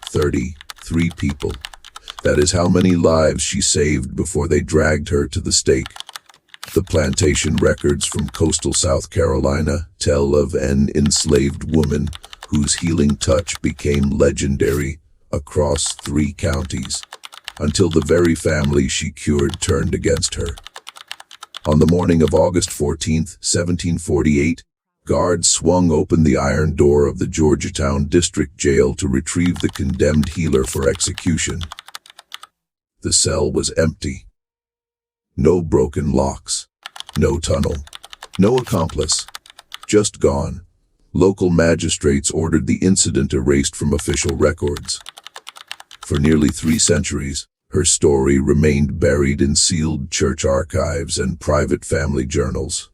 33 people. That is how many lives she saved before they dragged her to the stake. The plantation records from coastal South Carolina tell of an enslaved woman whose healing touch became legendary across 3 counties, until the very family she cured turned against her. On the morning of August 14, 1748, guards swung open the iron door of the Georgetown district jail to retrieve the condemned healer for execution. The cell was empty. No broken locks, no tunnel, no accomplice, just gone. Local magistrates ordered the incident erased from official records. For nearly 3 centuries, her story remained buried in sealed church archives and private family journals.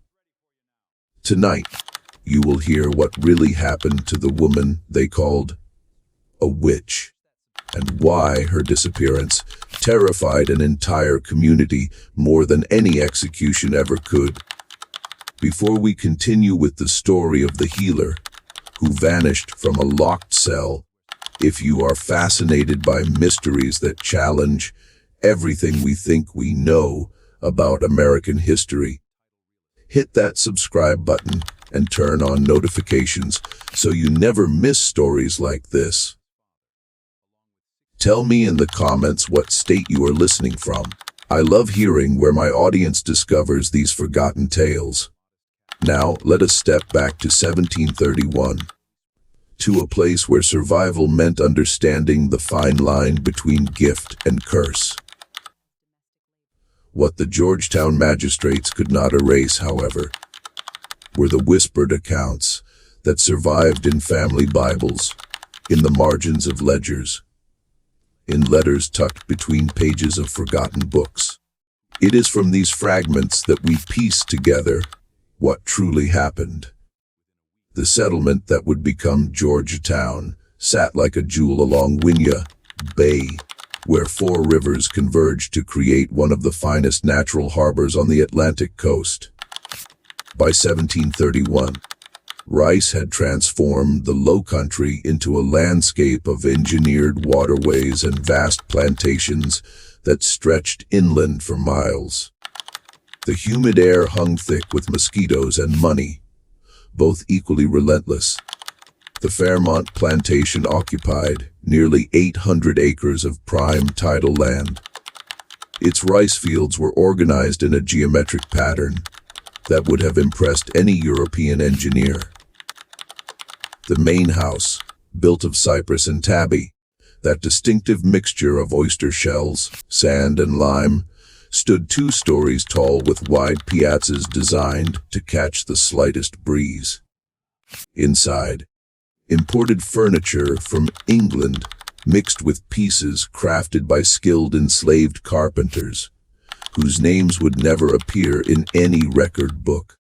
Tonight, you will hear what really happened to the woman they called a witch, and why her disappearance terrified an entire community more than any execution ever could. Before we continue with the story of the healer who vanished from a locked cell, if you are fascinated by mysteries that challenge everything we think we know about American history, hit that subscribe button and turn on notifications so you never miss stories like this. Tell me in the comments what state you are listening from. I love hearing where my audience discovers these forgotten tales. Now, let us step back to 1731, to a place where survival meant understanding the fine line between gift and curse. What the Georgetown magistrates could not erase, however, were the whispered accounts that survived in family Bibles, in the margins of ledgers, in letters tucked between pages of forgotten books. It is from these fragments that we piece together what truly happened. The settlement that would become Georgetown sat like a jewel along Winyah Bay, where 4 rivers converged to create one of the finest natural harbors on the Atlantic coast. By 1731, Rice had transformed the Lowcountry into a landscape of engineered waterways and vast plantations that stretched inland for miles. The humid air hung thick with mosquitoes and money, both equally relentless. The Fairmont plantation occupied nearly 800 acres of prime tidal land. Its rice fields were organized in a geometric pattern that would have impressed any European engineer. The main house, built of cypress and tabby, that distinctive mixture of oyster shells, sand, and lime, stood 2 stories tall with wide piazzas designed to catch the slightest breeze. Inside, imported furniture from England mixed with pieces crafted by skilled enslaved carpenters, whose names would never appear in any record book.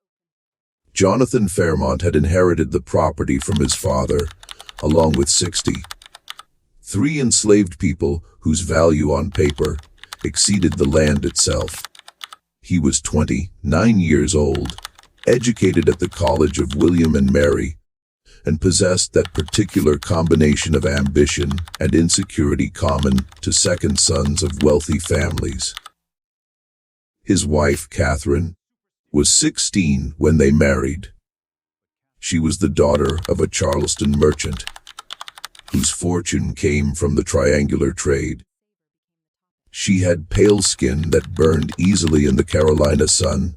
Jonathan Fairmont had inherited the property from his father, along with 63 enslaved people whose value on paper exceeded the land itself. He was 29 years old, educated at the College of William and Mary, and possessed that particular combination of ambition and insecurity common to second sons of wealthy families. His wife, Catherine, was 16 when they married. She was the daughter of a Charleston merchant, whose fortune came from the triangular trade. She had pale skin that burned easily in the Carolina sun,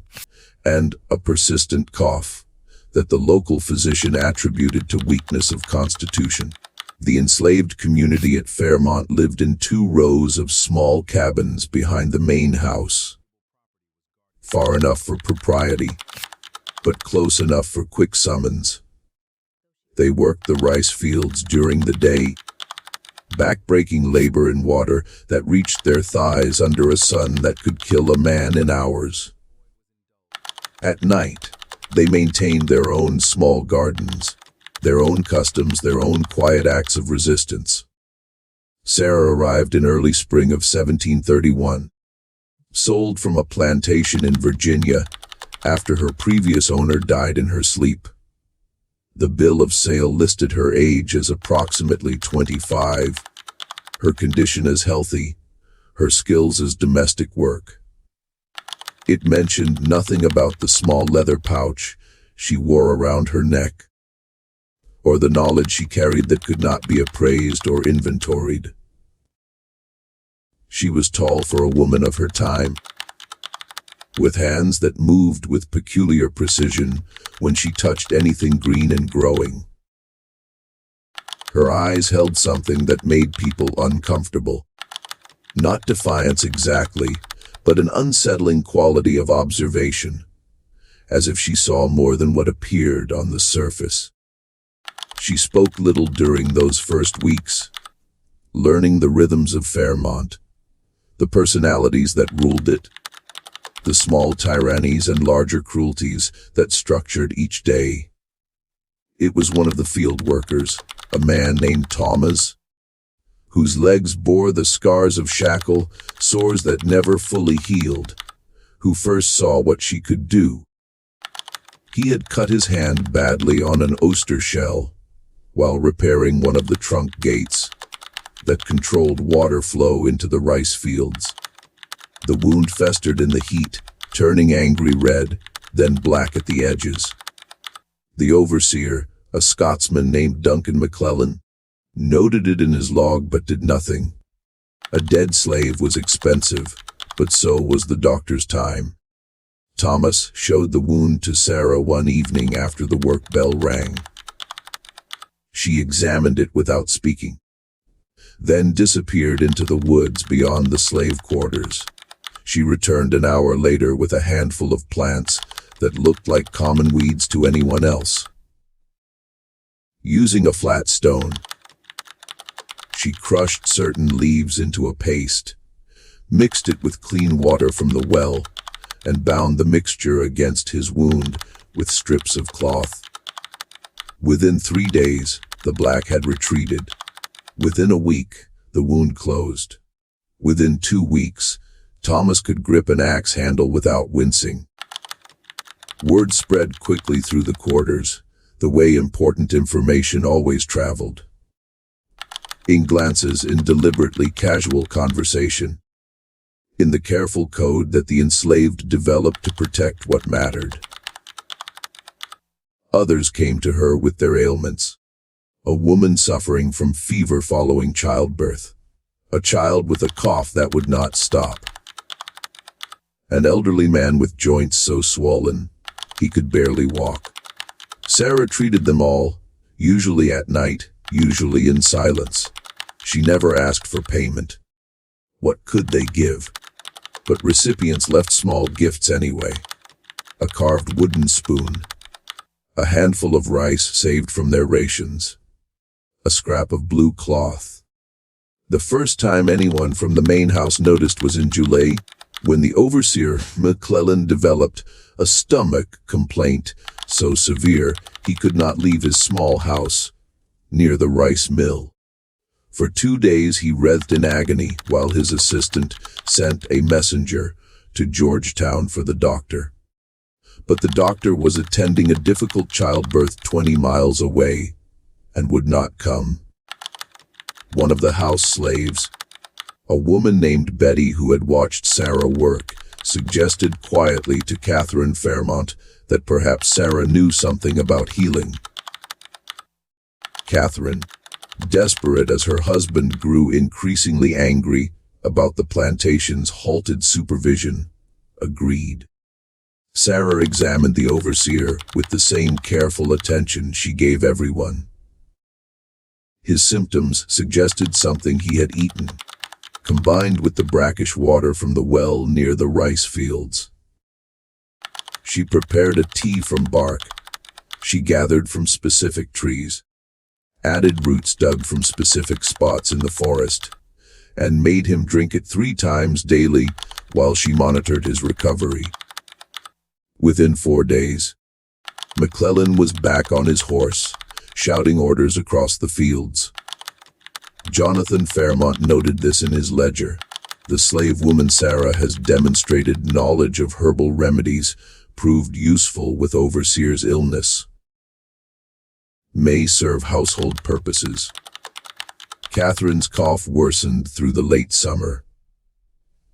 and a persistent cough that the local physician attributed to weakness of constitution. The enslaved community at Fairmont lived in 2 rows of small cabins behind the main house. Far enough for propriety, but close enough for quick summons. They worked the rice fields during the day, back-breaking labor in water that reached their thighs under a sun that could kill a man in hours. At night, they maintained their own small gardens, their own customs, their own quiet acts of resistance. Sarah arrived in early spring of 1731, sold from a plantation in Virginia after her previous owner died in her sleep. The bill of sale listed her age as approximately 25, her condition as healthy, her skills as domestic work. It mentioned nothing about the small leather pouch she wore around her neck, or the knowledge she carried that could not be appraised or inventoried. She was tall for a woman of her time, with hands that moved with peculiar precision when she touched anything green and growing. Her eyes held something that made people uncomfortable. Not defiance exactly, but an unsettling quality of observation, as if she saw more than what appeared on the surface. She spoke little during those first weeks, learning the rhythms of Fairmont, the personalities that ruled it, the small tyrannies and larger cruelties that structured each day. It was one of the field workers, a man named Thomas, whose legs bore the scars of shackle, sores that never fully healed, who first saw what she could do. He had cut his hand badly on an oyster shell while repairing one of the trunk gates that controlled water flow into the rice fields. The wound festered in the heat, turning angry red, then black at the edges. The overseer, a Scotsman named Duncan McClellan, noted it in his log but did nothing. A dead slave was expensive, but so was the doctor's time. Thomas showed the wound to Sarah one evening after the work bell rang. She examined it without speaking, then disappeared into the woods beyond the slave quarters. She returned an hour later with a handful of plants that looked like common weeds to anyone else. Using a flat stone, she crushed certain leaves into a paste, mixed it with clean water from the well, and bound the mixture against his wound with strips of cloth. Within 3 days, the black had retreated. Within a week, the wound closed. Within 2 weeks, Thomas could grip an axe handle without wincing. Word spread quickly through the quarters, the way important information always traveled. In glances, in deliberately casual conversation, in the careful code that the enslaved developed to protect what mattered. Others came to her with their ailments. A woman suffering from fever following childbirth. A child with a cough that would not stop. An elderly man with joints so swollen he could barely walk. Sarah treated them all, usually at night, usually in silence. She never asked for payment. What could they give? But recipients left small gifts anyway. A carved wooden spoon. A handful of rice saved from their rations. A scrap of blue cloth. The first time anyone from the main house noticed was in July, when the overseer, McClellan, developed a stomach complaint so severe he could not leave his small house near the rice mill. For 2 days he writhed in agony while his assistant sent a messenger to Georgetown for the doctor. But the doctor was attending a difficult childbirth 20 miles away and would not come. One of the house slaves, a woman named Betty who had watched Sarah work, suggested quietly to Catherine Fairmont that perhaps Sarah knew something about healing. Catherine, desperate as her husband grew increasingly angry about the plantation's halted supervision, agreed. Sarah examined the overseer with the same careful attention she gave everyone. His symptoms suggested something he had eaten, combined with the brackish water from the well near the rice fields. She prepared a tea from bark she gathered from specific trees, added roots dug from specific spots in the forest, and made him drink it 3 times daily while she monitored his recovery. Within 4 days, McClellan was back on his horse, shouting orders across the fields. Jonathan Fairmont noted this in his ledger. The slave woman Sarah has demonstrated knowledge of herbal remedies proved useful with overseer's illness. May serve household purposes. Catherine's cough worsened through the late summer.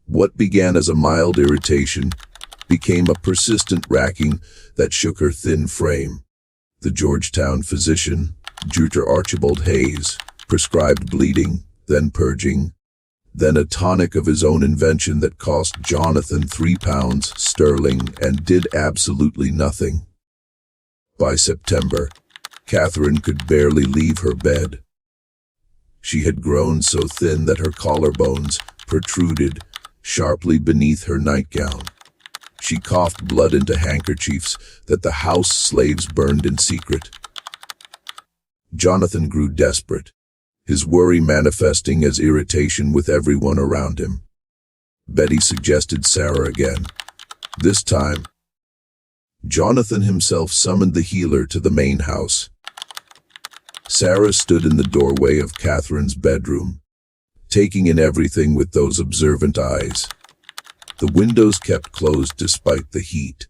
What began as a mild irritation became a persistent racking that shook her thin frame. The Georgetown physician, Dr. Archibald Hayes, prescribed bleeding, then purging, then a tonic of his own invention that cost Jonathan £3 and did absolutely nothing. By September, Catherine could barely leave her bed. She had grown so thin that her collarbones protruded sharply beneath her nightgown. She coughed blood into handkerchiefs that the house slaves burned in secret. Jonathan grew desperate, his worry manifesting as irritation with everyone around him. Betty suggested Sarah again. This time, Jonathan himself summoned the healer to the main house. Sarah stood in the doorway of Catherine's bedroom, taking in everything with those observant eyes. The windows kept closed despite the heat.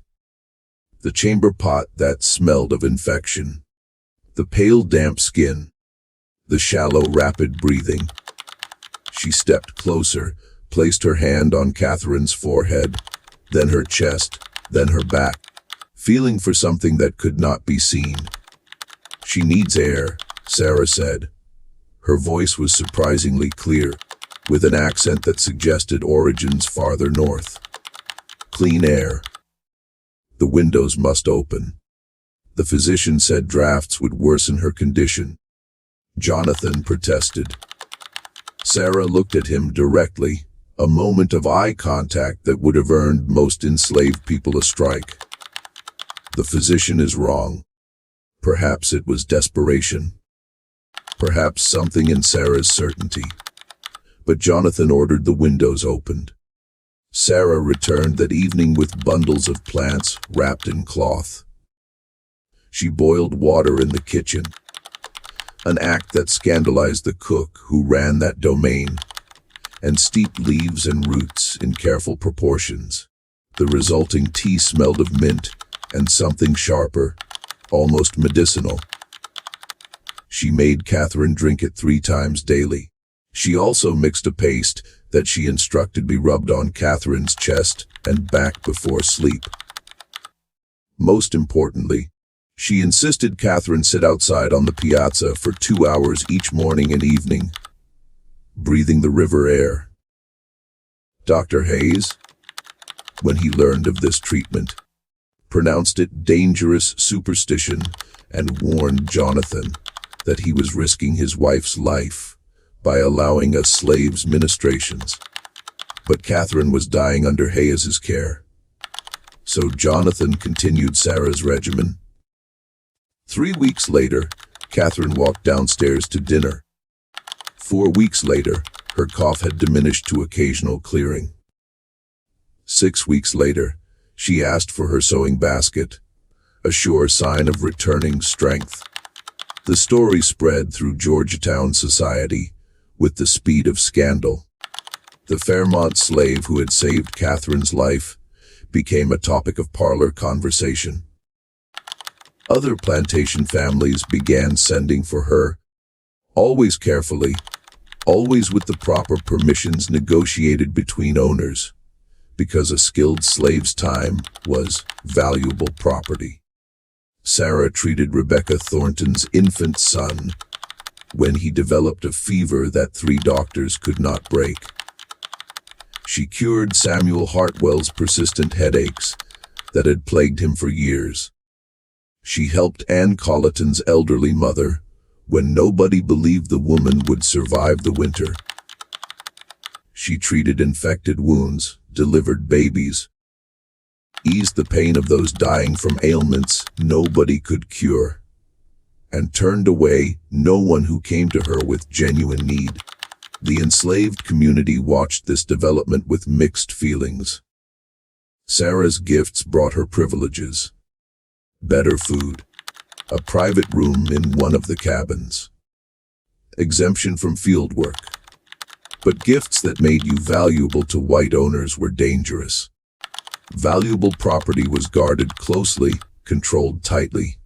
The chamber pot that smelled of infection. The pale, damp skin. The shallow, rapid breathing. She stepped closer, placed her hand on Catherine's forehead, then her chest, then her back, feeling for something that could not be seen. "She needs air," Sarah said. Her voice was surprisingly clear, with an accent that suggested origins farther north. "Clean air. The windows must open." The physician said drafts would worsen her condition. Jonathan protested. Sarah looked at him directly, a moment of eye contact that would have earned most enslaved people a strike. "The physician is wrong." Perhaps it was desperation. Perhaps something in Sarah's certainty. But Jonathan ordered the windows opened. Sarah returned that evening with bundles of plants wrapped in cloth. She boiled water in the kitchen, an act that scandalized the cook who ran that domain, and steeped leaves and roots in careful proportions. The resulting tea smelled of mint and something sharper, almost medicinal. She made Catherine drink it 3 times daily. She also mixed a paste that she instructed be rubbed on Catherine's chest and back before sleep. Most importantly, she insisted Catherine sit outside on the piazza for 2 hours each morning and evening, breathing the river air. Dr. Hayes, when he learned of this treatment, pronounced it dangerous superstition and warned Jonathan that he was risking his wife's life by allowing a slave's ministrations. But Catherine was dying under Hayes's care. So Jonathan continued Sarah's regimen. 3 weeks later, Catherine walked downstairs to dinner. 4 weeks later, her cough had diminished to occasional clearing. 6 weeks later, she asked for her sewing basket, a sure sign of returning strength. The story spread through Georgetown society with the speed of scandal. The Fairmont slave who had saved Catherine's life became a topic of parlor conversation. Other plantation families began sending for her, always carefully, always with the proper permissions negotiated between owners, because a skilled slave's time was valuable property. Sarah treated Rebecca Thornton's infant son when he developed a fever that 3 doctors could not break. She cured Samuel Hartwell's persistent headaches that had plagued him for years. She helped Ann Colleton's elderly mother when nobody believed the woman would survive the winter. She treated infected wounds, delivered babies, eased the pain of those dying from ailments nobody could cure, and turned away no one who came to her with genuine need. The enslaved community watched this development with mixed feelings. Sarah's gifts brought her privileges. Better food, a private room in one of the cabins, exemption from field work. But gifts that made you valuable to white owners were dangerous. Valuable property was guarded closely, controlled tightly.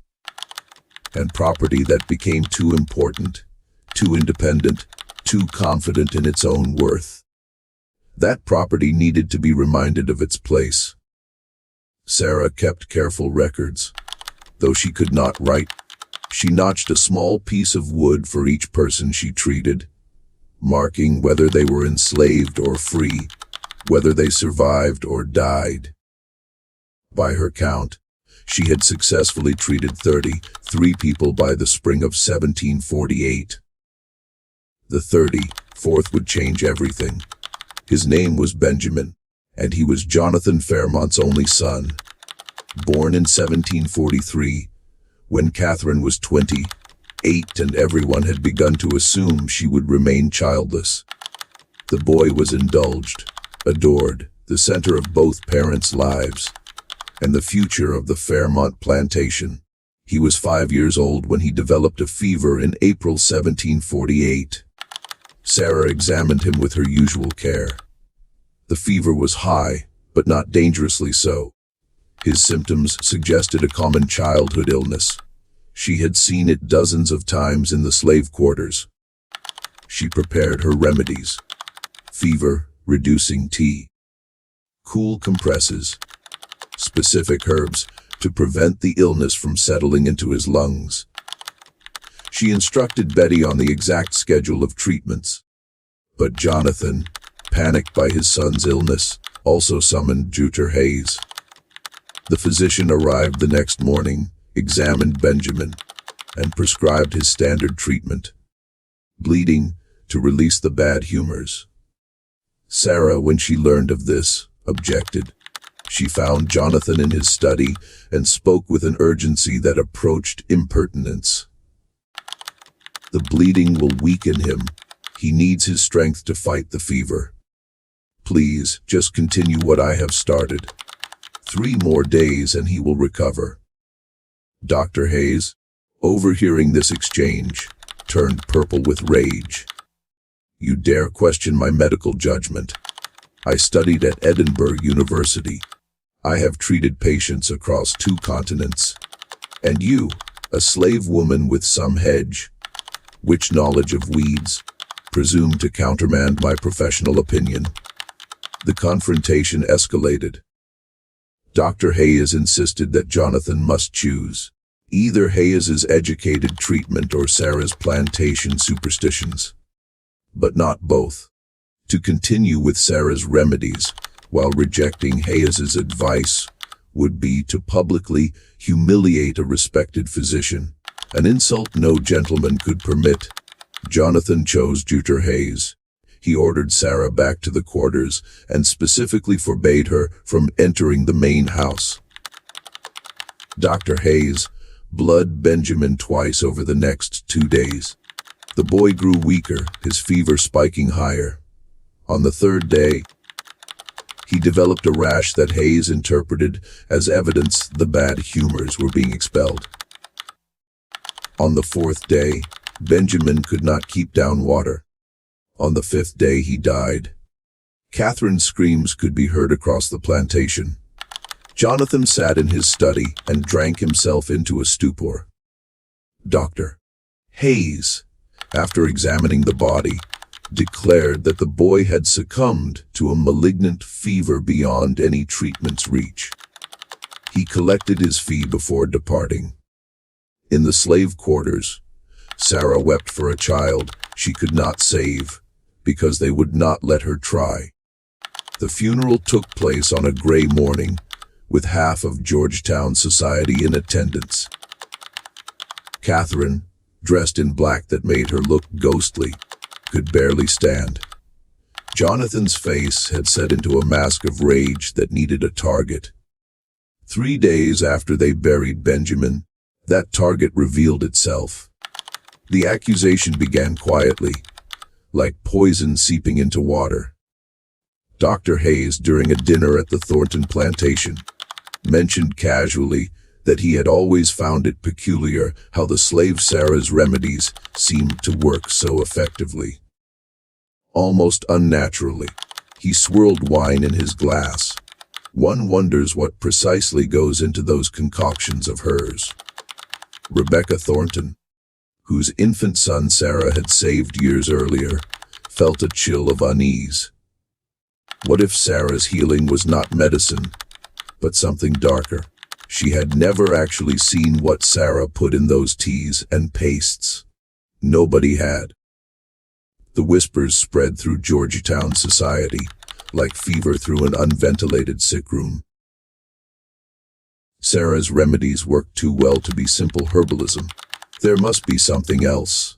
And property that became too important, too independent, too confident in its own worth. That property needed to be reminded of its place. Sarah kept careful records. Though she could not write, she notched a small piece of wood for each person she treated, marking whether they were enslaved or free, whether they survived or died. By her count, she had successfully treated 33 people by the spring of 1748. The 34th would change everything. His name was Benjamin, and he was Jonathan Fairmont's only son. Born in 1743, when Catherine was 28 and everyone had begun to assume she would remain childless. The boy was indulged, adored, the center of both parents' lives, and the future of the Fairmont plantation. He was 5 years old when he developed a fever in April 1748. Sarah examined him with her usual care. The fever was high, but not dangerously so. His symptoms suggested a common childhood illness. She had seen it dozens of times in the slave quarters. She prepared her remedies: fever-reducing tea, cool compresses, specific herbs to prevent the illness from settling into his lungs. She instructed Betty on the exact schedule of treatments. But Jonathan, panicked by his son's illness, also summoned Dr. Hayes. The physician arrived the next morning, examined Benjamin, and prescribed his standard treatment: bleeding to release the bad humors. Sarah, when she learned of this, objected. She found Jonathan in his study and spoke with an urgency that approached impertinence. The bleeding will weaken him. He needs his strength to fight the fever. Please, just continue what I have started. 3 more days and he will recover. Dr. Hayes, overhearing this exchange, turned purple with rage. You dare question my medical judgment? I studied at Edinburgh University. I have treated patients across 2 continents. And you, a slave woman with some which knowledge of weeds, presume to countermand my professional opinion. The confrontation escalated. Dr. Hayes insisted that Jonathan must choose either Hayes's educated treatment or Sarah's plantation superstitions, but not both. To continue with Sarah's remedies while rejecting Hayes's advice would be to publicly humiliate a respected physician, an insult no gentleman could permit. Jonathan chose Dr. Hayes. He ordered Sarah back to the quarters and specifically forbade her from entering the main house. Dr. Hayes bludgeoned Benjamin twice over the next 2 days. The boy grew weaker, his fever spiking higher. On the 3rd day, he developed a rash that Hayes interpreted as evidence the bad humors were being expelled. On the 4th day, Benjamin could not keep down water. On the 5th day he died. Catherine's screams could be heard across the plantation. Jonathan sat in his study and drank himself into a stupor. Dr. Hayes, after examining the body, declared that the boy had succumbed to a malignant fever beyond any treatment's reach. He collected his fee before departing. In the slave quarters, Sarah wept for a child she could not save because they would not let her try. The funeral took place on a gray morning, with half of Georgetown society in attendance. Catherine, dressed in black that made her look ghostly, could barely stand. Jonathan's face had set into a mask of rage that needed a target. 3 days after they buried Benjamin, that target revealed itself. The accusation began quietly, like poison seeping into water. Dr. Hayes, during a dinner at the Thornton plantation, mentioned casually that he had always found it peculiar how the slave Sarah's remedies seemed to work so effectively. Almost unnaturally, he swirled wine in his glass. One wonders what precisely goes into those concoctions of hers. Rebecca Thornton, whose infant son Sarah had saved years earlier, felt a chill of unease. What if Sarah's healing was not medicine, but something darker? She had never actually seen what Sarah put in those teas and pastes. Nobody had. The whispers spread through Georgetown society, like fever through an unventilated sick room. Sarah's remedies worked too well to be simple herbalism. There must be something else.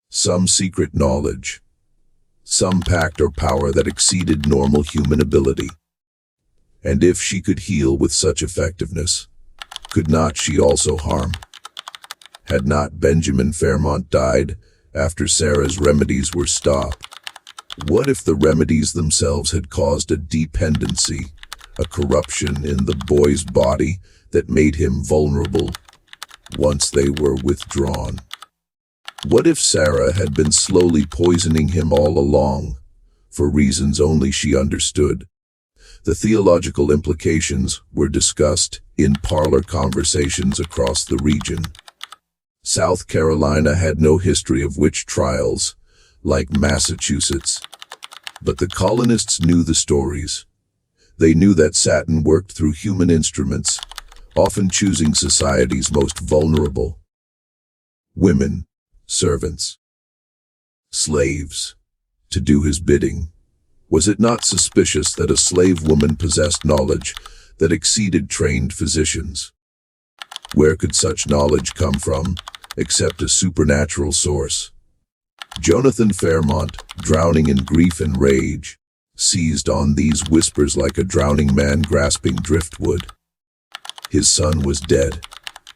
Some secret knowledge. Some pact or power that exceeded normal human ability. And if she could heal with such effectiveness, could not she also harm? Had not Benjamin Fairmont died after Sarah's remedies were stopped? What if the remedies themselves had caused a dependency, a corruption in the boy's body that made him vulnerable once they were withdrawn? What if Sarah had been slowly poisoning him all along, for reasons only she understood? The theological implications were discussed in parlor conversations across the region. South Carolina had no history of witch trials, like Massachusetts. But the colonists knew the stories. They knew that Satan worked through human instruments, often choosing society's most vulnerable. Women, servants, slaves, to do his bidding. Was it not suspicious that a slave woman possessed knowledge that exceeded trained physicians? Where could such knowledge come from, except a supernatural source? Jonathan Fairmont, drowning in grief and rage, seized on these whispers like a drowning man grasping driftwood. His son was dead.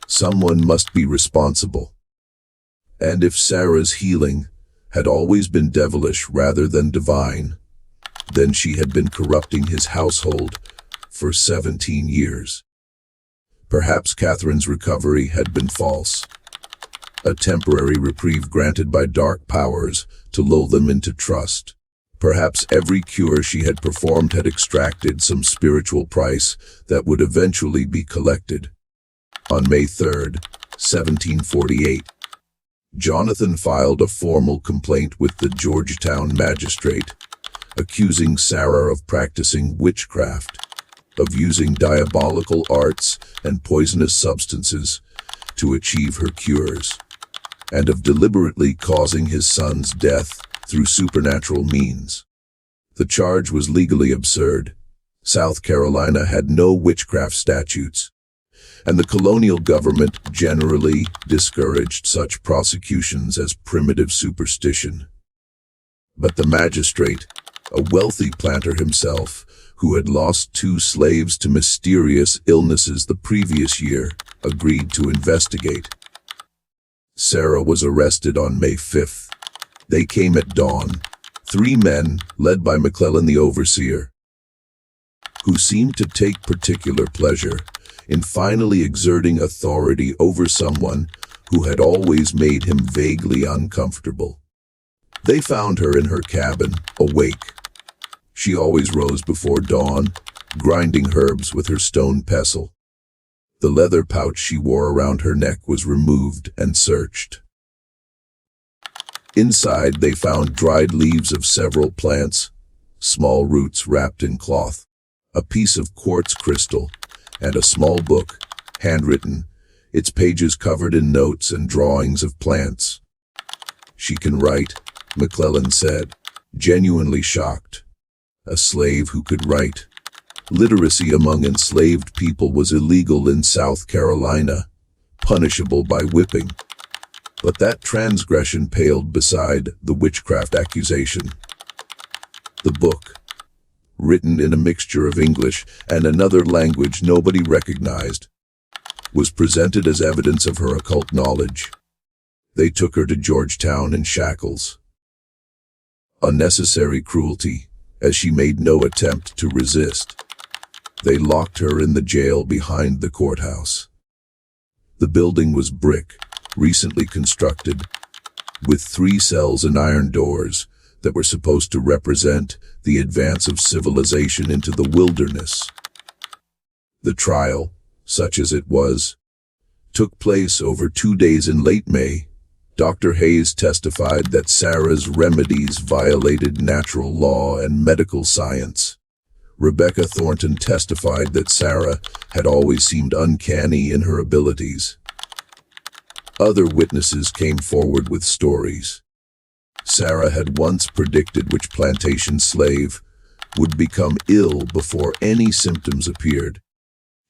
Someone must be responsible. And if Sarah's healing had always been devilish rather than divine, then she had been corrupting his household for 17 years. Perhaps Catherine's recovery had been false, a temporary reprieve granted by dark powers to lull them into trust. Perhaps every cure she had performed had extracted some spiritual price that would eventually be collected. On May 3rd, 1748, Jonathan filed a formal complaint with the Georgetown magistrate, accusing Sarah of practicing witchcraft, of using diabolical arts and poisonous substances to achieve her cures, and of deliberately causing his son's death through supernatural means. The charge was legally absurd. South Carolina had no witchcraft statutes, and the colonial government generally discouraged such prosecutions as primitive superstition. But the magistrate, a wealthy planter himself, who had lost 2 slaves to mysterious illnesses the previous year, agreed to investigate. Sarah was arrested on May 5th. They came at dawn, 3 men, led by McClellan the overseer, who seemed to take particular pleasure in finally exerting authority over someone who had always made him vaguely uncomfortable. They found her in her cabin, awake. She always rose before dawn, grinding herbs with her stone pestle. The leather pouch she wore around her neck was removed and searched. Inside, they found dried leaves of several plants, small roots wrapped in cloth, a piece of quartz crystal, and a small book, handwritten, its pages covered in notes and drawings of plants. "She can write," McClellan said, genuinely shocked. A slave who could write. Literacy among enslaved people was illegal in South Carolina, punishable by whipping. But that transgression paled beside the witchcraft accusation. The book, written in a mixture of English and another language nobody recognized, was presented as evidence of her occult knowledge. They took her to Georgetown in shackles. Unnecessary cruelty, as she made no attempt to resist. They locked her in the jail behind the courthouse. The building was brick, recently constructed, with 3 cells and iron doors that were supposed to represent the advance of civilization into the wilderness. The trial, such as it was, took place over 2 days in late May, Dr. Hayes testified that Sarah's remedies violated natural law and medical science. Rebecca Thornton testified that Sarah had always seemed uncanny in her abilities. Other witnesses came forward with stories. Sarah had once predicted which plantation slave would become ill before any symptoms appeared.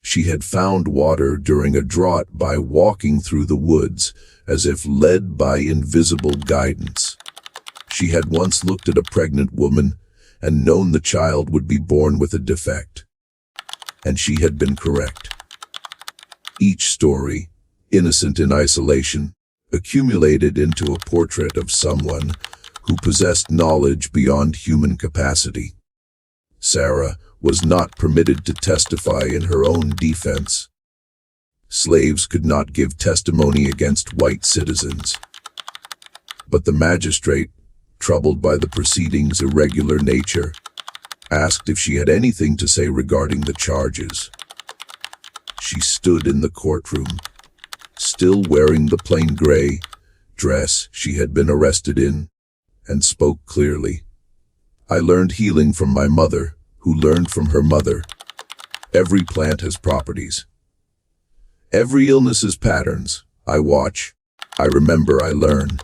She had found water during a drought by walking through the woods, as if led by invisible guidance. She had once looked at a pregnant woman and known the child would be born with a defect. And she had been correct. Each story, innocent in isolation, accumulated into a portrait of someone who possessed knowledge beyond human capacity. Sarah was not permitted to testify in her own defense. Slaves could not give testimony against white citizens. But the magistrate, troubled by the proceedings' irregular nature, asked if she had anything to say regarding the charges. She stood in the courtroom, still wearing the plain gray dress she had been arrested in, and spoke clearly. "I learned healing from my mother, who learned from her mother. Every plant has properties. Every illness has patterns. I watch, I remember, I learn.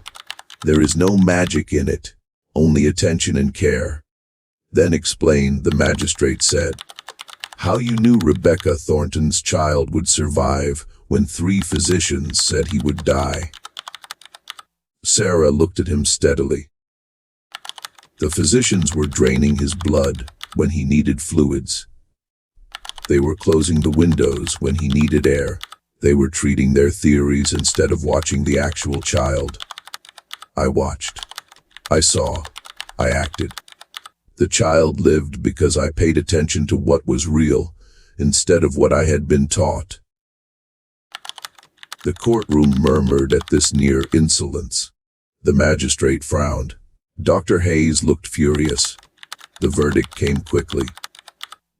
There is no magic in it, only attention and care." "Then explain," the magistrate said, "how you knew Rebecca Thornton's child would survive when 3 physicians said he would die." Sarah looked at him steadily. "The physicians were draining his blood when he needed fluids. They were closing the windows when he needed air. They were treating their theories instead of watching the actual child. I watched. I saw. I acted. The child lived because I paid attention to what was real instead of what I had been taught." The courtroom murmured at this near insolence. The magistrate frowned. Dr. Hayes looked furious. The verdict came quickly.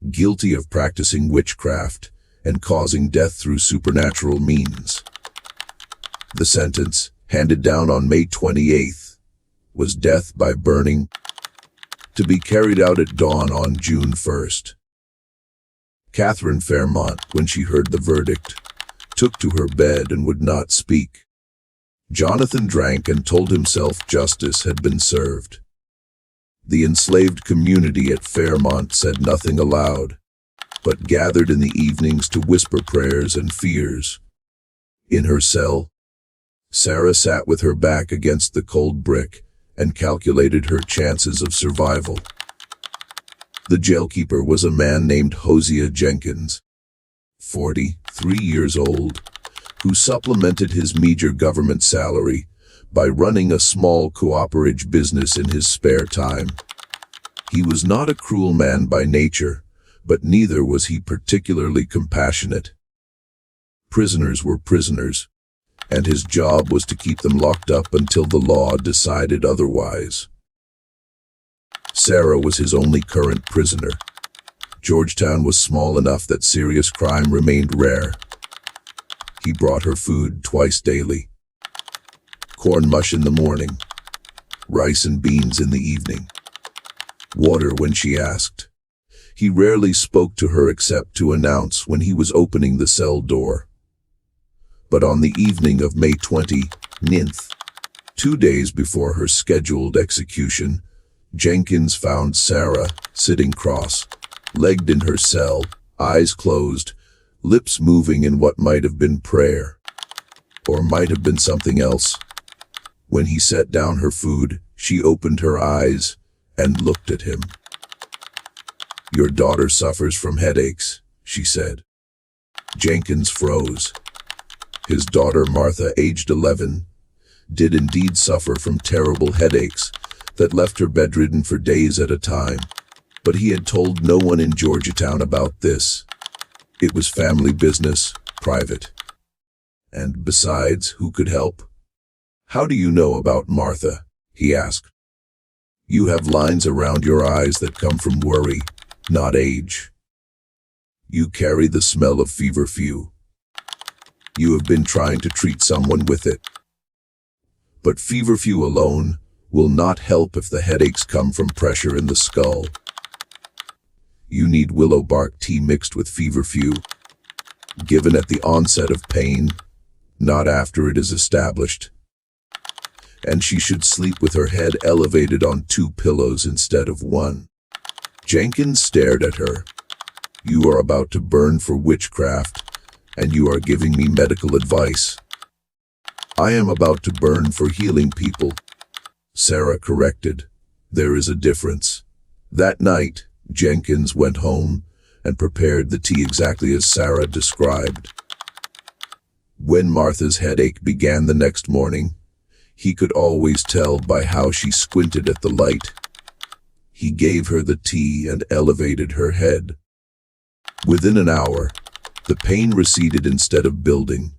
Guilty of practicing witchcraft and causing death through supernatural means. The sentence, handed down on May 28th, was death by burning, to be carried out at dawn on June 1st. Catherine Fairmont, when she heard the verdict, took to her bed and would not speak. Jonathan drank and told himself justice had been served. The enslaved community at Fairmont said nothing aloud, but gathered in the evenings to whisper prayers and fears. In her cell, Sarah sat with her back against the cold brick and calculated her chances of survival. The jailkeeper was a man named Hosea Jenkins, 43 years old, who supplemented his meager government salary by running a small cooperative business in his spare time. He was not a cruel man by nature, but neither was he particularly compassionate. Prisoners were prisoners, and his job was to keep them locked up until the law decided otherwise. Sarah was his only current prisoner. Georgetown was small enough that serious crime remained rare. He brought her food twice daily. Corn mush in the morning, rice and beans in the evening, water when she asked. He rarely spoke to her except to announce when he was opening the cell door. But on the evening of May 29th, 2 days before her scheduled execution, Jenkins found Sarah sitting cross-legged in her cell, eyes closed, lips moving in what might have been prayer, or might have been something else. When he set down her food, she opened her eyes and looked at him. "Your daughter suffers from headaches," she said. Jenkins froze. His daughter Martha, aged 11, did indeed suffer from terrible headaches that left her bedridden for days at a time. But he had told no one in Georgetown about this. It was family business, private. And besides, who could help? "How do you know about Martha?" he asked. "You have lines around your eyes that come from worry, not age. You carry the smell of feverfew. You have been trying to treat someone with it. But feverfew alone will not help if the headaches come from pressure in the skull. You need willow bark tea mixed with feverfew, given at the onset of pain, not after it is established. And she should sleep with her head elevated on 2 pillows instead of 1. Jenkins stared at her. You are about to burn for witchcraft, and you are giving me medical advice. I am about to burn for healing people. Sarah corrected. There is a difference. That night, Jenkins went home and prepared the tea exactly as Sarah described. When Martha's headache began the next morning, he could always tell by how she squinted at the light. He gave her the tea and elevated her head. Within an hour, the pain receded instead of building.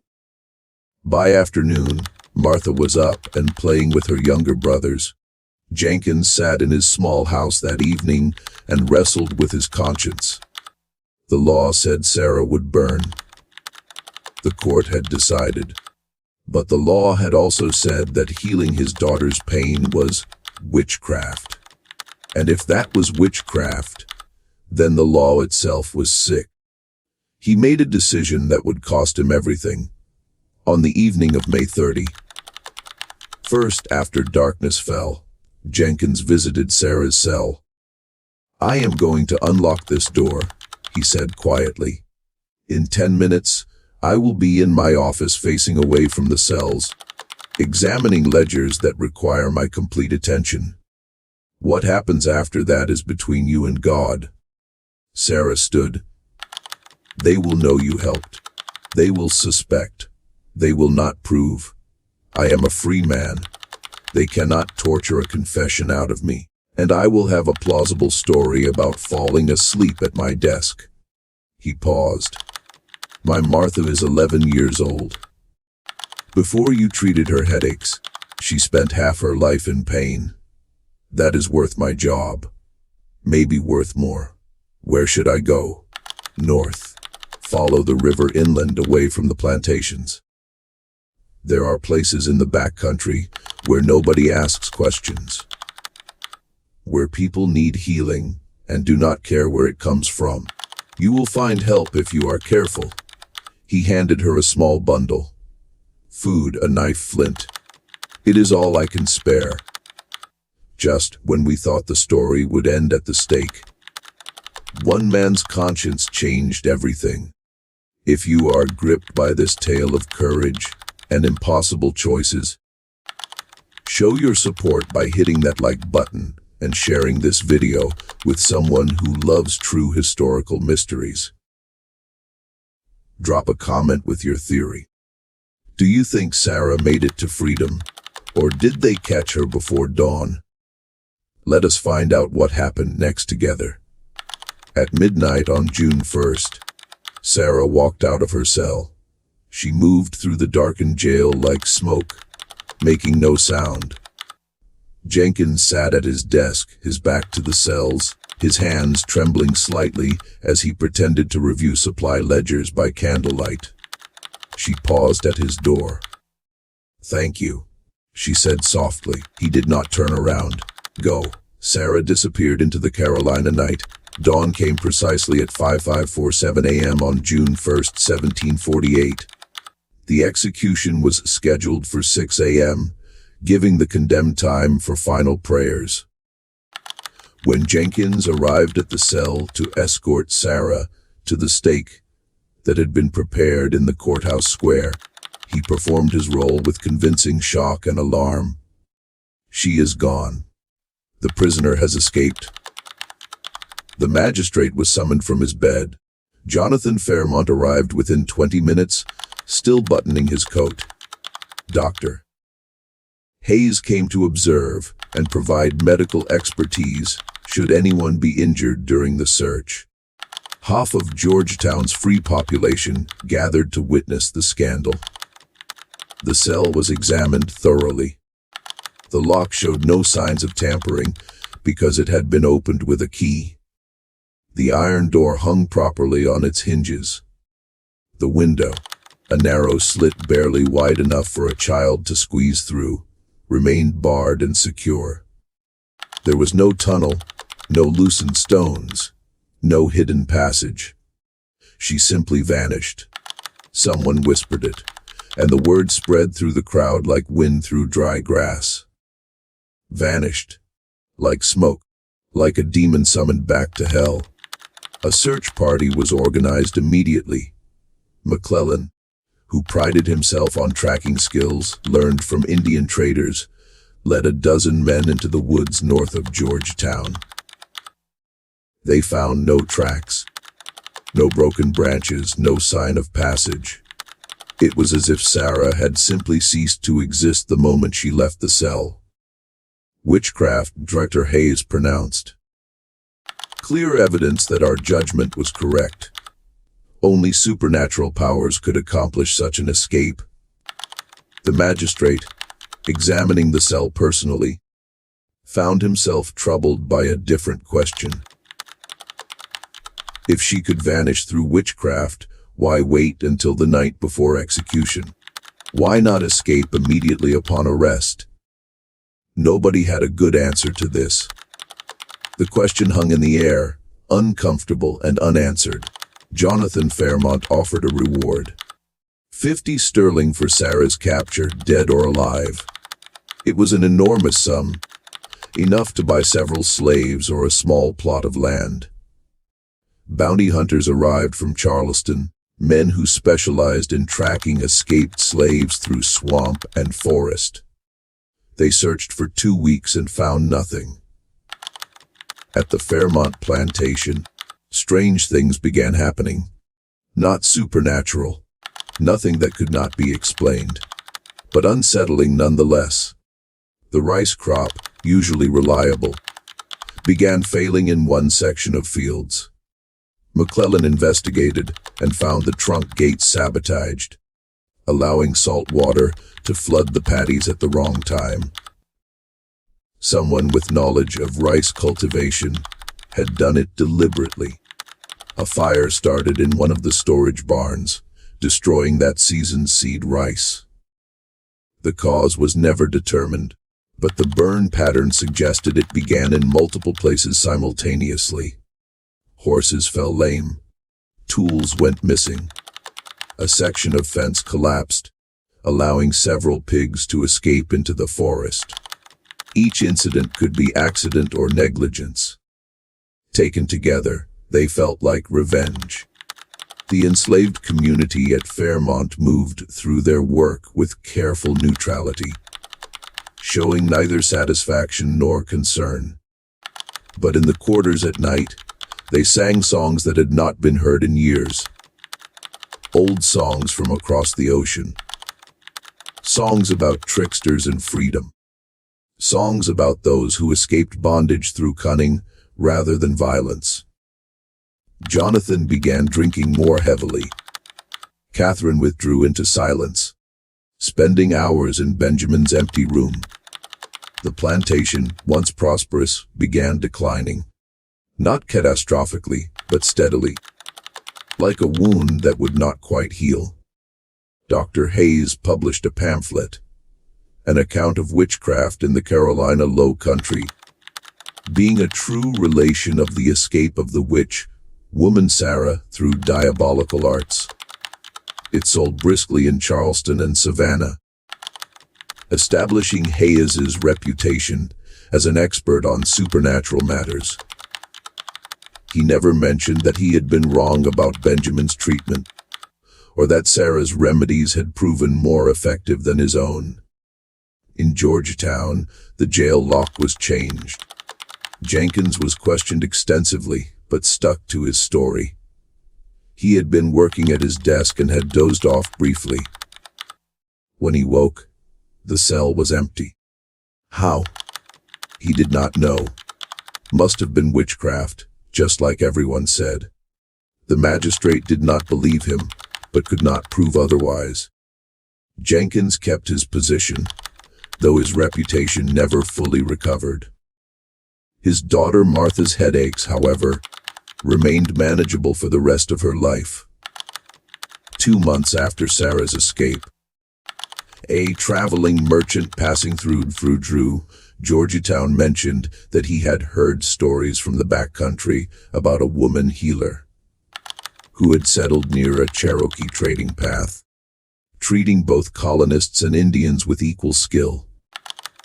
By afternoon, Martha was up and playing with her younger brothers. Jenkins sat in his small house that evening and wrestled with his conscience. The law said Sarah would burn. The court had decided. But the law had also said that healing his daughter's pain was witchcraft. And if that was witchcraft, then the law itself was sick. He made a decision that would cost him everything. On the evening of May 30, first after darkness fell, Jenkins visited Sarah's cell. I am going to unlock this door, he said quietly. In 10 minutes, I will be in my office facing away from the cells, examining ledgers that require my complete attention. What happens after that is between you and God. Sarah stood. They will know you helped. They will suspect. They will not prove. I am a free man. They cannot torture a confession out of me, and I will have a plausible story about falling asleep at my desk. He paused. My Martha is 11 years old. Before you treated her headaches, she spent half her life in pain. That is worth my job. Maybe worth more. Where should I go? North. Follow the river inland away from the plantations. There are places in the backcountry where nobody asks questions, where people need healing and do not care where it comes from. You will find help if you are careful. He handed her a small bundle. Food, a knife, flint. It is all I can spare. Just when we thought the story would end at the stake, one man's conscience changed everything. If you are gripped by this tale of courage and impossible choices, show your support by hitting that like button and sharing this video with someone who loves true historical mysteries. Drop a comment with your theory. Do you think Sarah made it to freedom, or did they catch her before dawn? Let us find out what happened next together. At midnight on June 1st, Sarah walked out of her cell. She moved through the darkened jail like smoke, making no sound. Jenkins sat at his desk, his back to the cells, his hands trembling slightly as he pretended to review supply ledgers by candlelight. She paused at his door. Thank you, she said softly. He did not turn around. Go. Sarah disappeared into the Carolina night. Dawn came precisely at 5547 a.m. on June 1st, 1748. The execution was scheduled for 6 a.m., giving the condemned time for final prayers. When Jenkins arrived at the cell to escort Sarah to the stake that had been prepared in the courthouse square, he performed his role with convincing shock and alarm. She is gone. The prisoner has escaped. The magistrate was summoned from his bed. Jonathan Fairmont arrived within 20 minutes, still buttoning his coat. Dr. Hayes came to observe and provide medical expertise should anyone be injured during the search. Half of Georgetown's free population gathered to witness the scandal. The cell was examined thoroughly. The lock showed no signs of tampering because it had been opened with a key. The iron door hung properly on its hinges. The window, a narrow slit barely wide enough for a child to squeeze through, remained barred and secure. There was no tunnel, no loosened stones, no hidden passage. She simply vanished. Someone whispered it, and the word spread through the crowd like wind through dry grass. Vanished. Like smoke. Like a demon summoned back to hell. A search party was organized immediately. McClellan, who prided himself on tracking skills learned from Indian traders, led 12 men into the woods north of Georgetown. They found no tracks, no broken branches, no sign of passage. It was as if Sarah had simply ceased to exist the moment she left the cell. Witchcraft, Director Hayes pronounced. Clear evidence that our judgment was correct. Only supernatural powers could accomplish such an escape. The magistrate, examining the cell personally, found himself troubled by a different question. If she could vanish through witchcraft, why wait until the night before execution? Why not escape immediately upon arrest? Nobody had a good answer to this. The question hung in the air, uncomfortable and unanswered. Jonathan Fairmont offered a reward. 50 sterling for Sarah's capture, dead or alive. It was an enormous sum, enough to buy several slaves or a small plot of land. Bounty hunters arrived from Charleston, men who specialized in tracking escaped slaves through swamp and forest. They searched for 2 weeks and found nothing. At the Fairmont plantation, strange things began happening. Not supernatural, nothing that could not be explained, but unsettling nonetheless. The rice crop, usually reliable, began failing in one section of fields. McClellan investigated and found the trunk gates sabotaged, allowing salt water to flood the paddies at the wrong time. Someone with knowledge of rice cultivation had done it deliberately. A fire started in one of the storage barns, destroying that season's seed rice. The cause was never determined, but the burn pattern suggested it began in multiple places simultaneously. Horses fell lame. Tools went missing. A section of fence collapsed, allowing several pigs to escape into the forest. Each incident could be accident or negligence. Taken together, they felt like revenge. The enslaved community at Fairmont moved through their work with careful neutrality, showing neither satisfaction nor concern. But in the quarters at night, they sang songs that had not been heard in years. Old songs from across the ocean. Songs about tricksters and freedom. Songs about those who escaped bondage through cunning rather than violence. Jonathan began drinking more heavily. Catherine withdrew into silence, spending hours in Benjamin's empty room. The plantation, once prosperous, began declining. Not catastrophically, but steadily. Like a wound that would not quite heal. Dr. Hayes published a pamphlet, an account of witchcraft in the Carolina Low Country, being a true relation of the escape of the witch, woman Sarah, through diabolical arts. It sold briskly in Charleston and Savannah, establishing Hayes's reputation as an expert on supernatural matters. He never mentioned that he had been wrong about Benjamin's treatment, or that Sarah's remedies had proven more effective than his own. In Georgetown, the jail lock was changed. Jenkins was questioned extensively, but stuck to his story. He had been working at his desk and had dozed off briefly. When he woke, the cell was empty. How? He did not know. Must have been witchcraft, just like everyone said. The magistrate did not believe him, but could not prove otherwise. Jenkins kept his position, though his reputation never fully recovered. His daughter Martha's headaches, however, remained manageable for the rest of her life. 2 months after Sarah's escape, A traveling merchant passing through Georgetown mentioned that he had heard stories from the backcountry about a woman healer who had settled near a Cherokee trading path, treating both colonists and Indians with equal skill.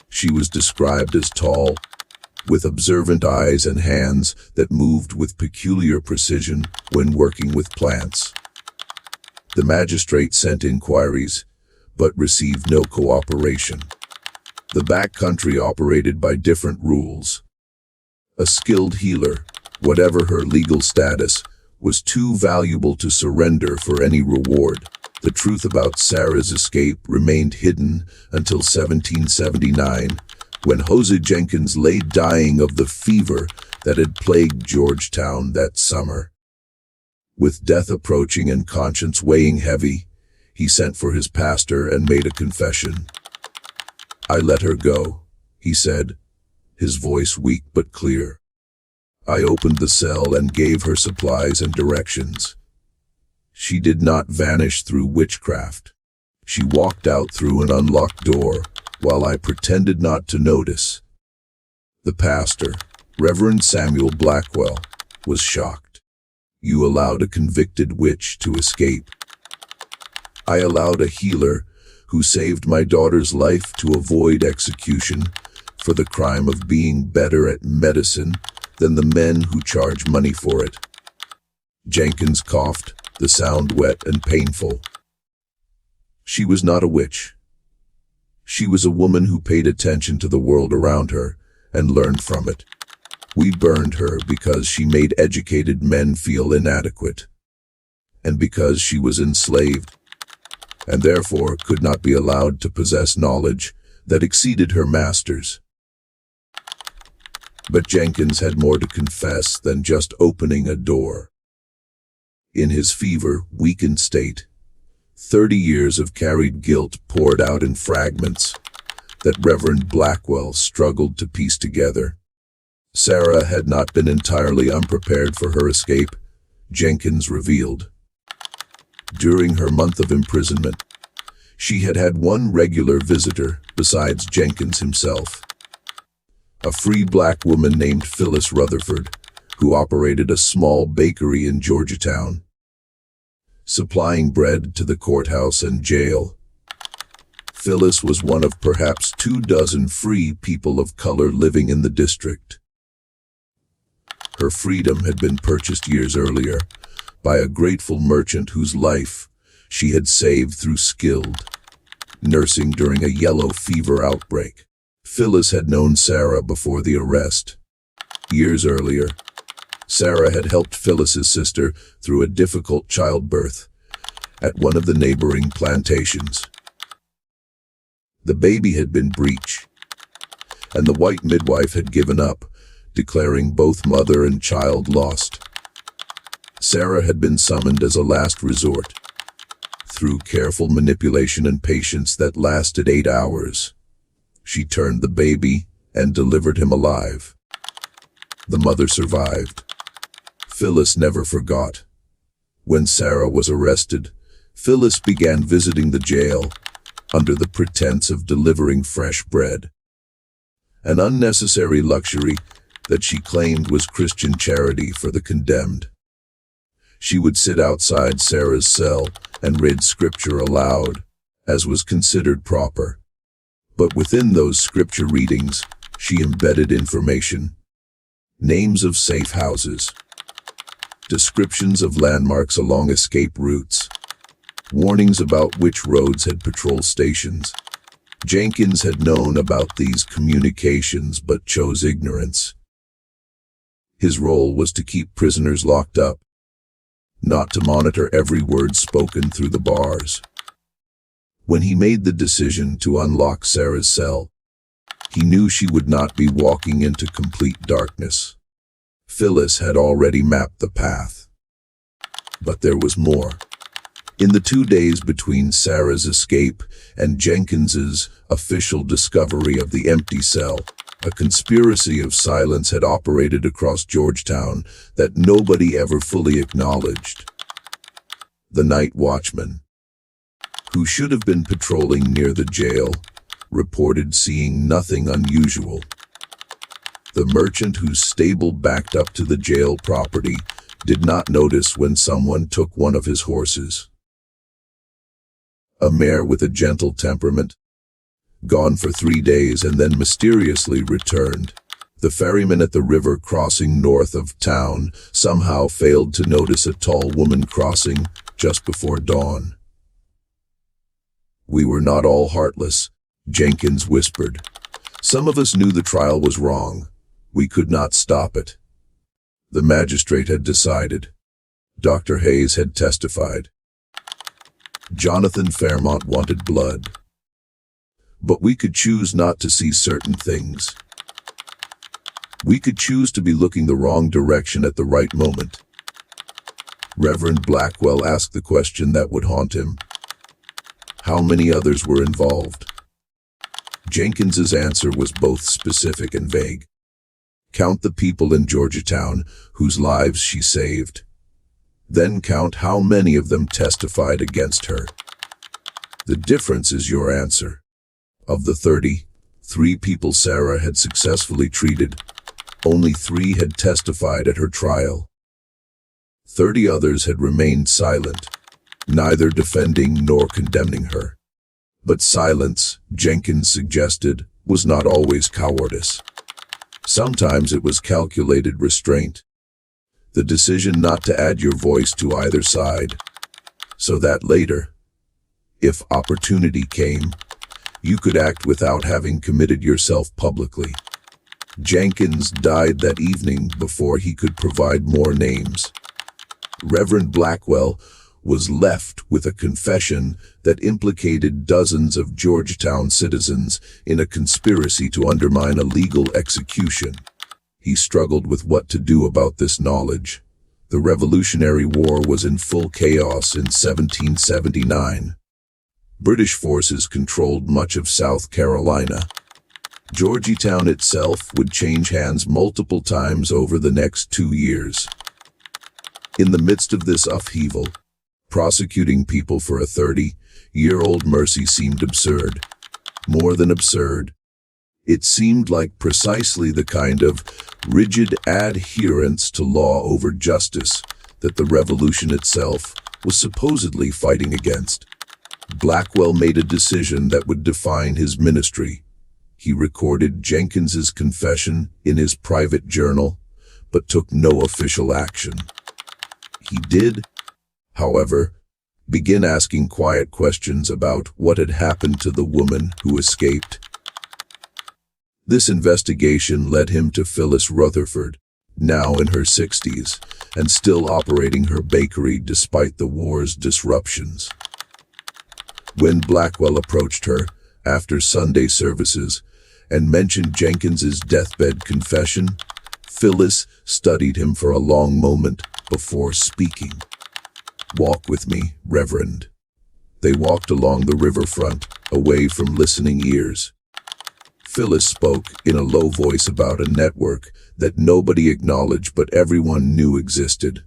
She was described as tall, with observant eyes and hands that moved with peculiar precision when working with plants. The magistrate sent inquiries, but received no cooperation. The backcountry operated by different rules. A skilled healer, whatever her legal status, was too valuable to surrender for any reward. The truth about Sarah's escape remained hidden until 1779, when Jose Jenkins lay dying of the fever that had plagued Georgetown that summer. With death approaching and conscience weighing heavy, he sent for his pastor and made a confession. "I let her go," he said, his voice weak but clear. "I opened the cell and gave her supplies and directions. She did not vanish through witchcraft. She walked out through an unlocked door, while I pretended not to notice." The pastor, Reverend Samuel Blackwell, was shocked. "You allowed a convicted witch to escape." "I allowed a healer who saved my daughter's life to avoid execution for the crime of being better at medicine than the men who charge money for it." Jenkins coughed, the sound wet and painful. "She was not a witch. She was a woman who paid attention to the world around her and learned from it. We burned her because she made educated men feel inadequate, and because she was enslaved, and therefore could not be allowed to possess knowledge that exceeded her masters." But Jenkins had more to confess than just opening a door. In his fever-weakened state, 30 years of carried guilt poured out in fragments that Reverend Blackwell struggled to piece together. Sarah had not been entirely unprepared for her escape, Jenkins revealed. During her month of imprisonment, she had had one regular visitor besides Jenkins himself. A free black woman named Phyllis Rutherford, who operated a small bakery in Georgetown, supplying bread to the courthouse and jail. Phyllis was one of perhaps 24 free people of color living in the district. Her freedom had been purchased years earlier by a grateful merchant whose life she had saved through skilled nursing during a yellow fever outbreak. Phyllis had known Sarah before the arrest. Years earlier, Sarah had helped Phyllis's sister through a difficult childbirth at one of the neighboring plantations. The baby had been breech, and the white midwife had given up, declaring both mother and child lost. Sarah had been summoned as a last resort. Through careful manipulation and patience that lasted 8 hours, she turned the baby and delivered him alive. The mother survived. Phyllis never forgot. When Sarah was arrested, Phyllis began visiting the jail under the pretense of delivering fresh bread, an unnecessary luxury that she claimed was Christian charity for the condemned. She would sit outside Sarah's cell and read scripture aloud, as was considered proper. But within those scripture readings, she embedded information: names of safe houses, descriptions of landmarks along escape routes, warnings about which roads had patrol stations. Jenkins had known about these communications but chose ignorance. His role was to keep prisoners locked up, not to monitor every word spoken through the bars. When he made the decision to unlock Sarah's cell, he knew she would not be walking into complete darkness. Phyllis had already mapped the path. But there was more. In the 2 days between Sarah's escape and Jenkins's official discovery of the empty cell, a conspiracy of silence had operated across Georgetown that nobody ever fully acknowledged. The night watchman. who should have been patrolling near the jail, reported seeing nothing unusual. The merchant whose stable backed up to the jail property did not notice when someone took one of his horses. A mare with a gentle temperament, gone for 3 days and then mysteriously returned. The ferryman at the river crossing north of town somehow failed to notice a tall woman crossing just before dawn. "We were not all heartless," Jenkins whispered. "Some of us knew the trial was wrong. We could not stop it." The magistrate had decided. Dr. Hayes had testified. Jonathan Fairmont wanted blood. But we could choose not to see certain things. We could choose to be looking the wrong direction at the right moment. Reverend Blackwell asked the question that would haunt him. How many others were involved? Jenkins's answer was both specific and vague. Count the people in Georgetown whose lives she saved. Then count how many of them testified against her. The difference is your answer. Of the 30, 3 people Sarah had successfully treated, only 3 had testified at her trial. 30 others had remained silent, neither defending nor condemning her. But silence, Jenkins suggested, was not always cowardice. Sometimes it was calculated restraint. The decision not to add your voice to either side, so that later, if opportunity came, you could act without having committed yourself publicly. Jenkins died that evening before he could provide more names. Reverend Blackwell was left with a confession that implicated dozens of Georgetown citizens in a conspiracy to undermine a legal execution. He struggled with what to do about this knowledge. The Revolutionary War was in full chaos in 1779. British forces controlled much of South Carolina. Georgetown itself would change hands multiple times over the next 2 years. In the midst of this upheaval, prosecuting people for a 30-year-old mercy seemed absurd. More than absurd, it seemed like precisely the kind of rigid adherence to law over justice that the revolution itself was supposedly fighting against. Blackwell made a decision that would define his ministry. He recorded Jenkins's confession in his private journal, but took no official action. He did, however, begin asking quiet questions about what had happened to the woman who escaped. This investigation led him to Phyllis Rutherford, now in her 60s, and still operating her bakery despite the war's disruptions. When Blackwell approached her after Sunday services and mentioned Jenkins's deathbed confession, Phyllis studied him for a long moment before speaking. "Walk with me, Reverend." They walked along the riverfront, away from listening ears. Phyllis spoke in a low voice about a network that nobody acknowledged but everyone knew existed.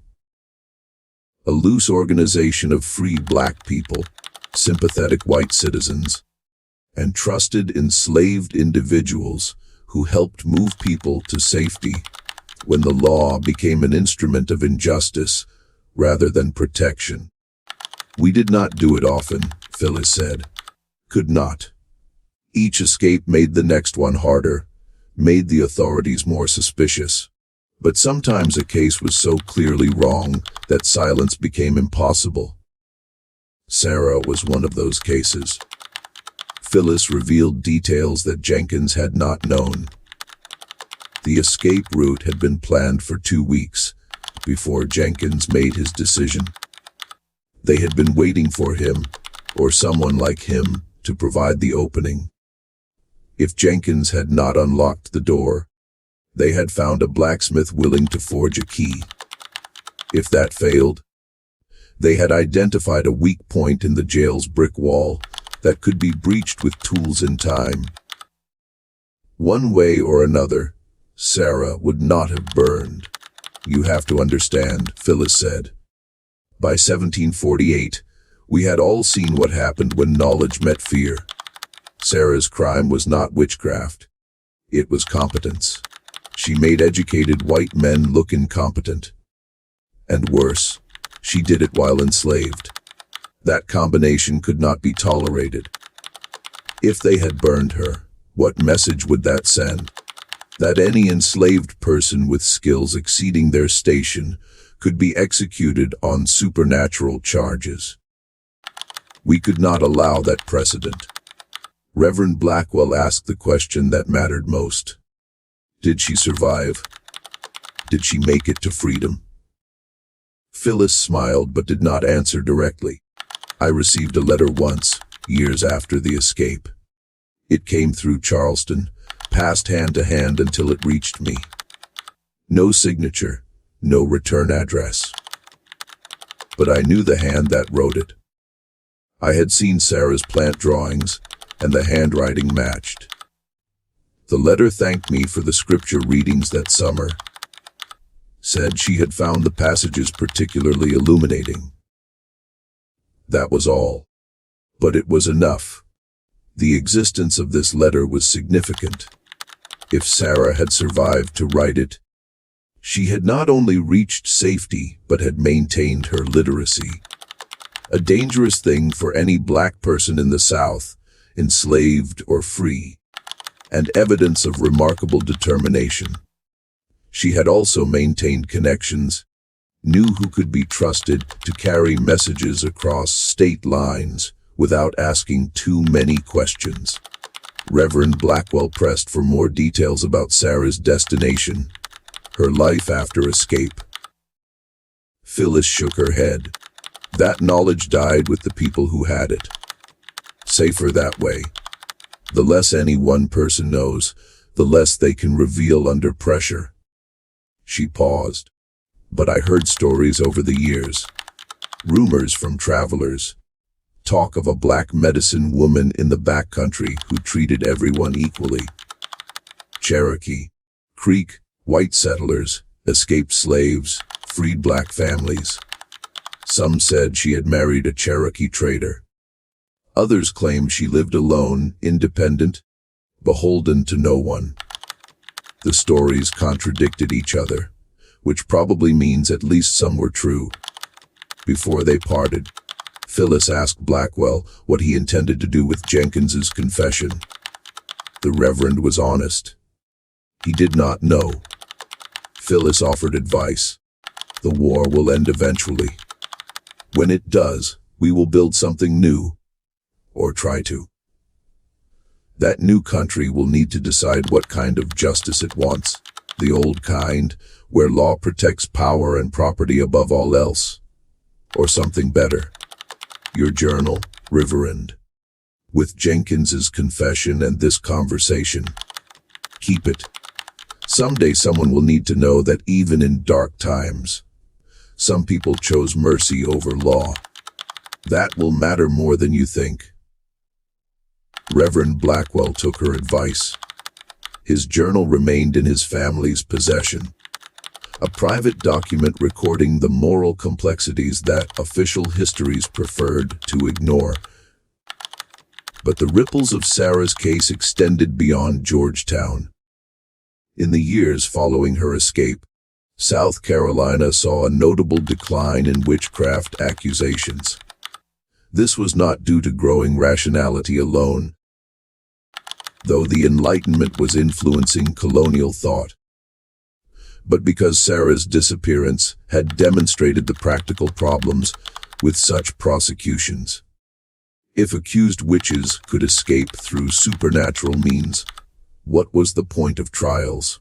A loose organization of free black people, sympathetic white citizens, and trusted enslaved individuals who helped move people to safety when the law became an instrument of injustice rather than protection. "We did not do it often," Phyllis said. "Could not. Each escape made the next one harder, made the authorities more suspicious. But sometimes a case was so clearly wrong that silence became impossible. Sarah was one of those cases." Phyllis revealed details that Jenkins had not known. The escape route had been planned for 2 weeks before Jenkins made his decision. They had been waiting for him, or someone like him, to provide the opening. If Jenkins had not unlocked the door, they had found a blacksmith willing to forge a key. If that failed, they had identified a weak point in the jail's brick wall that could be breached with tools in time. One way or another, Sarah would not have burned. "You have to understand," Phyllis said. "By 1748, We had all seen what happened when knowledge met fear. Sarah's crime was not witchcraft. It was competence. She made educated white men look incompetent. And worse, she did it while enslaved. That combination could not be tolerated. If they had burned her, what message would that send? That any enslaved person with skills exceeding their station could be executed on supernatural charges. We could not allow that precedent. Reverend Blackwell asked the question that mattered most. Did she survive? Did she make it to freedom? Phyllis smiled but did not answer directly. I received a letter once, years after the escape. It came through Charleston, passed hand to hand until it reached me. No signature, no return address. But I knew the hand that wrote it. I had seen Sarah's plant drawings, and the handwriting matched. The letter thanked me for the scripture readings that summer. Said she had found the passages particularly illuminating. That was all. But it was enough. The existence of this letter was significant. If Sarah had survived to write it, she had not only reached safety, but had maintained her literacy. A dangerous thing for any black person in the South, enslaved or free, and evidence of remarkable determination. She had also maintained connections, knew who could be trusted to carry messages across state lines without asking too many questions. Reverend Blackwell pressed for more details about Sarah's destination, her life after escape. Phyllis shook her head. That knowledge died with the people who had it. Safer that way. The less any one person knows, the less they can reveal under pressure. She paused. But I heard stories over the years. Rumors from travelers. Talk of a black medicine woman in the backcountry who treated everyone equally. Cherokee, Creek, white settlers, escaped slaves, freed black families. Some said she had married a Cherokee trader. Others claimed she lived alone, independent, beholden to no one. The stories contradicted each other, which probably means at least some were true. Before they parted, Phyllis asked Blackwell what he intended to do with Jenkins's confession. The Reverend was honest. He did not know. Phyllis offered advice. The war will end eventually. When it does, we will build something new. Or try to. That new country will need to decide what kind of justice it wants. The old kind, where law protects power and property above all else. Or something better. Your journal, Reverend. With Jenkins's confession and this conversation. Keep it. Someday someone will need to know that even in dark times, some people chose mercy over law. That will matter more than you think. Reverend Blackwell took her advice. His journal remained in his family's possession. A private document recording the moral complexities that official histories preferred to ignore. But the ripples of Sarah's case extended beyond Georgetown. In the years following her escape, South Carolina saw a notable decline in witchcraft accusations. This was not due to growing rationality alone, though the Enlightenment was influencing colonial thought, but because Sarah's disappearance had demonstrated the practical problems with such prosecutions. If accused witches could escape through supernatural means, what was the point of trials?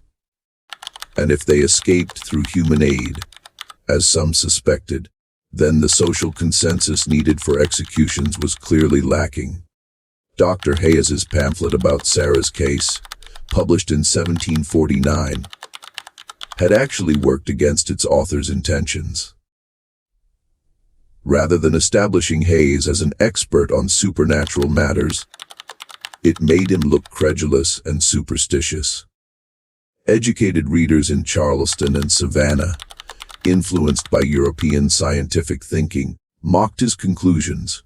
And if they escaped through human aid, as some suspected, then the social consensus needed for executions was clearly lacking. Dr. Hayes's pamphlet about Sarah's case, published in 1749, had actually worked against its author's intentions. Rather than establishing Hayes as an expert on supernatural matters, it made him look credulous and superstitious. Educated readers in Charleston and Savannah, influenced by European scientific thinking, mocked his conclusions.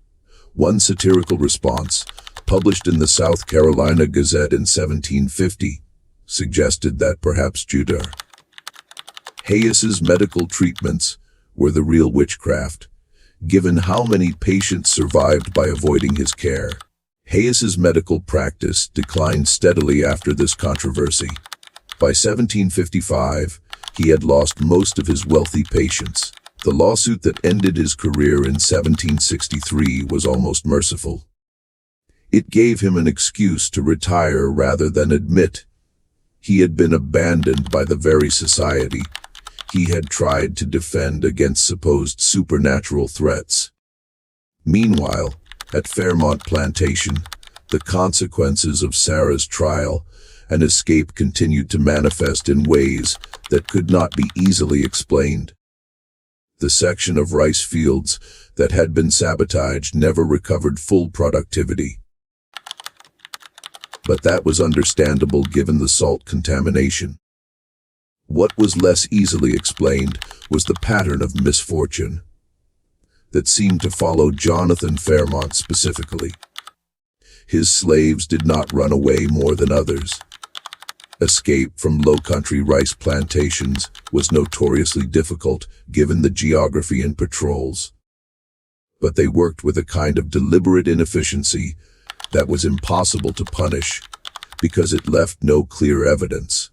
One satirical response, published in the South Carolina Gazette in 1750, suggested that perhaps Judah Hayes's medical treatments were the real witchcraft, given how many patients survived by avoiding his care. Hayes's medical practice declined steadily after this controversy. By 1755, he had lost most of his wealthy patients. The lawsuit that ended his career in 1763 was almost merciful. It gave him an excuse to retire rather than admit he had been abandoned by the very society he had tried to defend against supposed supernatural threats. Meanwhile, at Fairmont Plantation, the consequences of Sarah's trial and escape continued to manifest in ways that could not be easily explained. The section of rice fields that had been sabotaged never recovered full productivity. But that was understandable given the salt contamination. What was less easily explained was the pattern of misfortune that seemed to follow Jonathan Fairmont specifically. His slaves did not run away more than others. Escape from low-country rice plantations was notoriously difficult given the geography and patrols. But they worked with a kind of deliberate inefficiency that was impossible to punish because it left no clear evidence.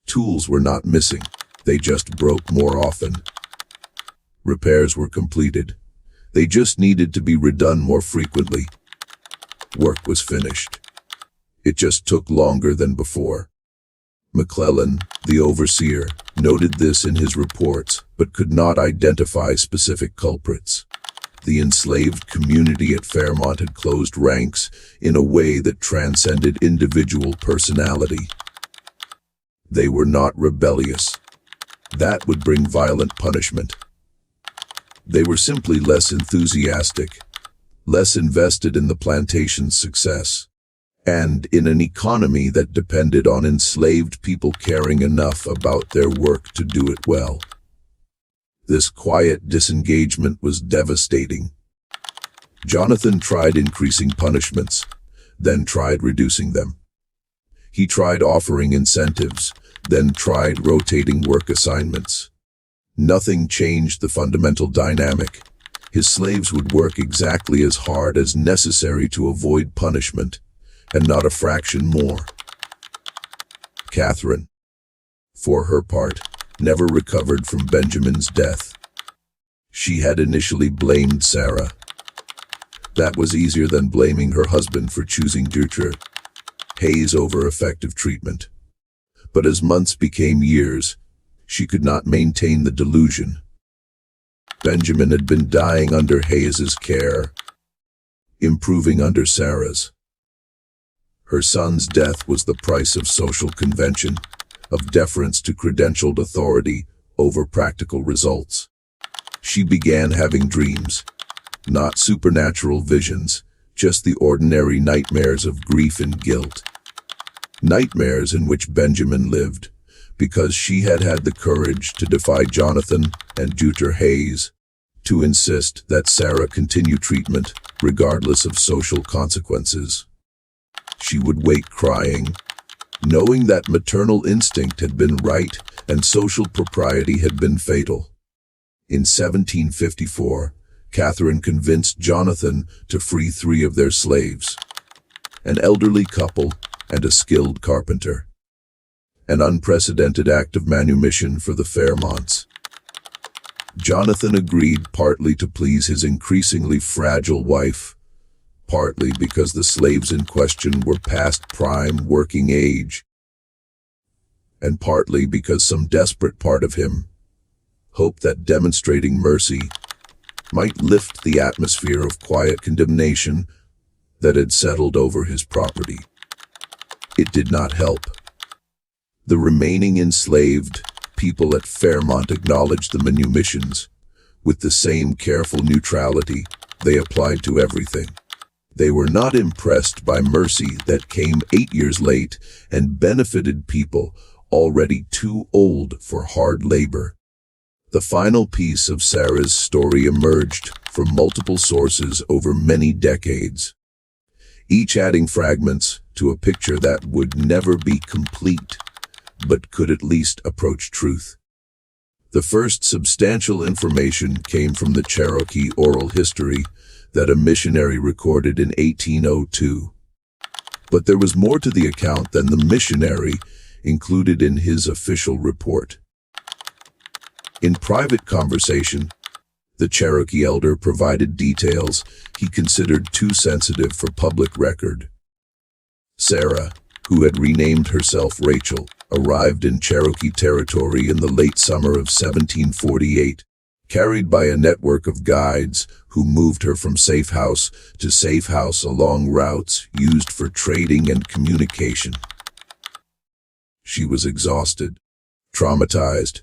Tools were not missing, they just broke more often. Repairs were completed, they just needed to be redone more frequently. Work was finished. It just took longer than before. McClellan, the overseer, noted this in his reports, but could not identify specific culprits. The enslaved community at Fairmont had closed ranks in a way that transcended individual personality. They were not rebellious. That would bring violent punishment. They were simply less enthusiastic, less invested in the plantation's success, and in an economy that depended on enslaved people caring enough about their work to do it well. This quiet disengagement was devastating. Jonathan tried increasing punishments, then tried reducing them. He tried offering incentives, then tried rotating work assignments. Nothing changed the fundamental dynamic. His slaves would work exactly as hard as necessary to avoid punishment, and not a fraction more. Catherine, for her part, never recovered from Benjamin's death. She had initially blamed Sarah. That was easier than blaming her husband for choosing Gertrude Hayes over effective treatment. But as months became years, she could not maintain the delusion. Benjamin had been dying under Hayes's care, improving under Sarah's. Her son's death was the price of social convention, of deference to credentialed authority over practical results. She began having dreams, not supernatural visions, just the ordinary nightmares of grief and guilt. Nightmares in which Benjamin lived, because she had had the courage to defy Jonathan and Gertrude Hayes, to insist that Sarah continue treatment, regardless of social consequences. She would wake crying, knowing that maternal instinct had been right and social propriety had been fatal. In 1754, Catherine convinced Jonathan to free 3 of their slaves, an elderly couple and a skilled carpenter. An unprecedented act of manumission for the Fairmonts. Jonathan agreed partly to please his increasingly fragile wife, partly because the slaves in question were past prime working age, and partly because some desperate part of him hoped that demonstrating mercy might lift the atmosphere of quiet condemnation that had settled over his property. It did not help. The remaining enslaved people at Fairmont acknowledged the manumissions with the same careful neutrality they applied to everything. They were not impressed by mercy that came 8 years late and benefited people already too old for hard labor. The final piece of Sarah's story emerged from multiple sources over many decades, each adding fragments to a picture that would never be complete, but could at least approach truth. The first substantial information came from the Cherokee oral history that a missionary recorded in 1802. But there was more to the account than the missionary included in his official report. In private conversation, the Cherokee elder provided details he considered too sensitive for public record. Sarah, who had renamed herself Rachel, arrived in Cherokee territory in the late summer of 1748, carried by a network of guides who moved her from safe house to safe house along routes used for trading and communication. She was exhausted, traumatized,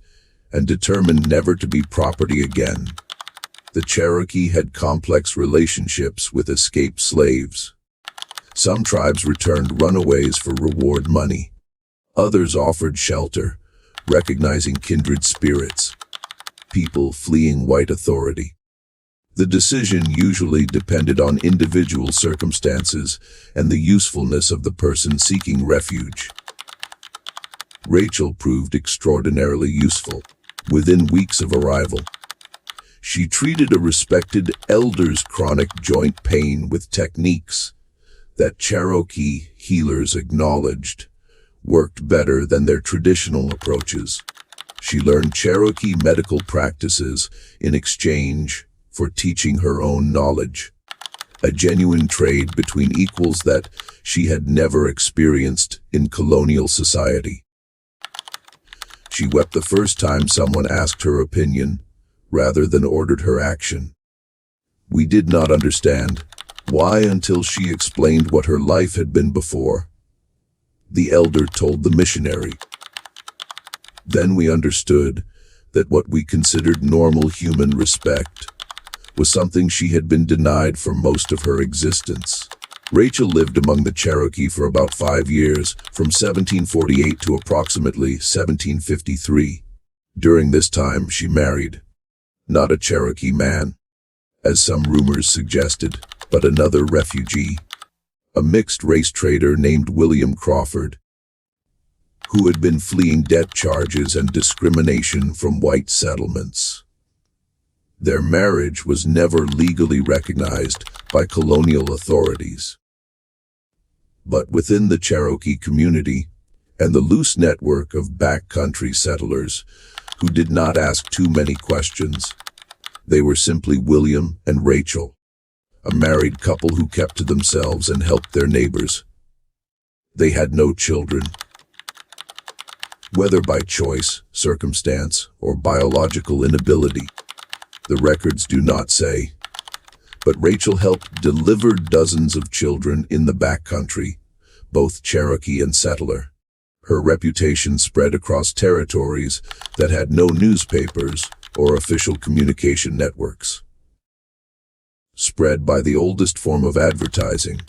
and determined never to be property again. The Cherokee had complex relationships with escaped slaves. Some tribes returned runaways for reward money. Others offered shelter, recognizing kindred spirits, people fleeing white authority. The decision usually depended on individual circumstances and the usefulness of the person seeking refuge. Rachel proved extraordinarily useful. Within weeks of arrival, she treated a respected elder's chronic joint pain with techniques that Cherokee healers acknowledged worked better than their traditional approaches. She learned Cherokee medical practices in exchange for teaching her own knowledge, a genuine trade between equals that she had never experienced in colonial society. She wept the first time someone asked her opinion, rather than ordered her action. We did not understand why until she explained what her life had been before. The elder told the missionary. Then we understood that what we considered normal human respect was something she had been denied for most of her existence. Rachel lived among the Cherokee for about 5 years, from 1748 to approximately 1753. During this time, she married, not a Cherokee man, as some rumors suggested, but another refugee, a mixed-race trader named William Crawford, who had been fleeing debt charges and discrimination from white settlements. Their marriage was never legally recognized by colonial authorities. But within the Cherokee community and the loose network of backcountry settlers who did not ask too many questions, they were simply William and Rachel, a married couple who kept to themselves and helped their neighbors. They had no children. Whether by choice, circumstance, or biological inability, the records do not say. But Rachel helped deliver dozens of children in the backcountry, both Cherokee and settler. Her reputation spread across territories that had no newspapers or official communication networks. Spread by the oldest form of advertising,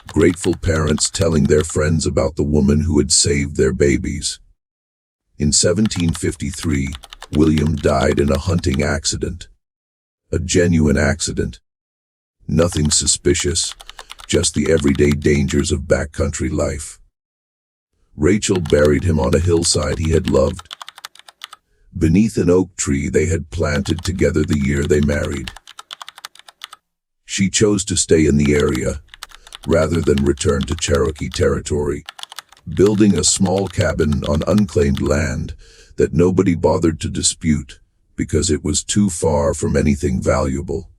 grateful parents telling their friends about the woman who had saved their babies. In 1753, William died in a hunting accident. A genuine accident. Nothing suspicious, just the everyday dangers of backcountry life. Rachel buried him on a hillside he had loved, beneath an oak tree they had planted together the year they married. She chose to stay in the area, rather than return to Cherokee territory, building a small cabin on unclaimed land that nobody bothered to dispute because it was too far from anything valuable.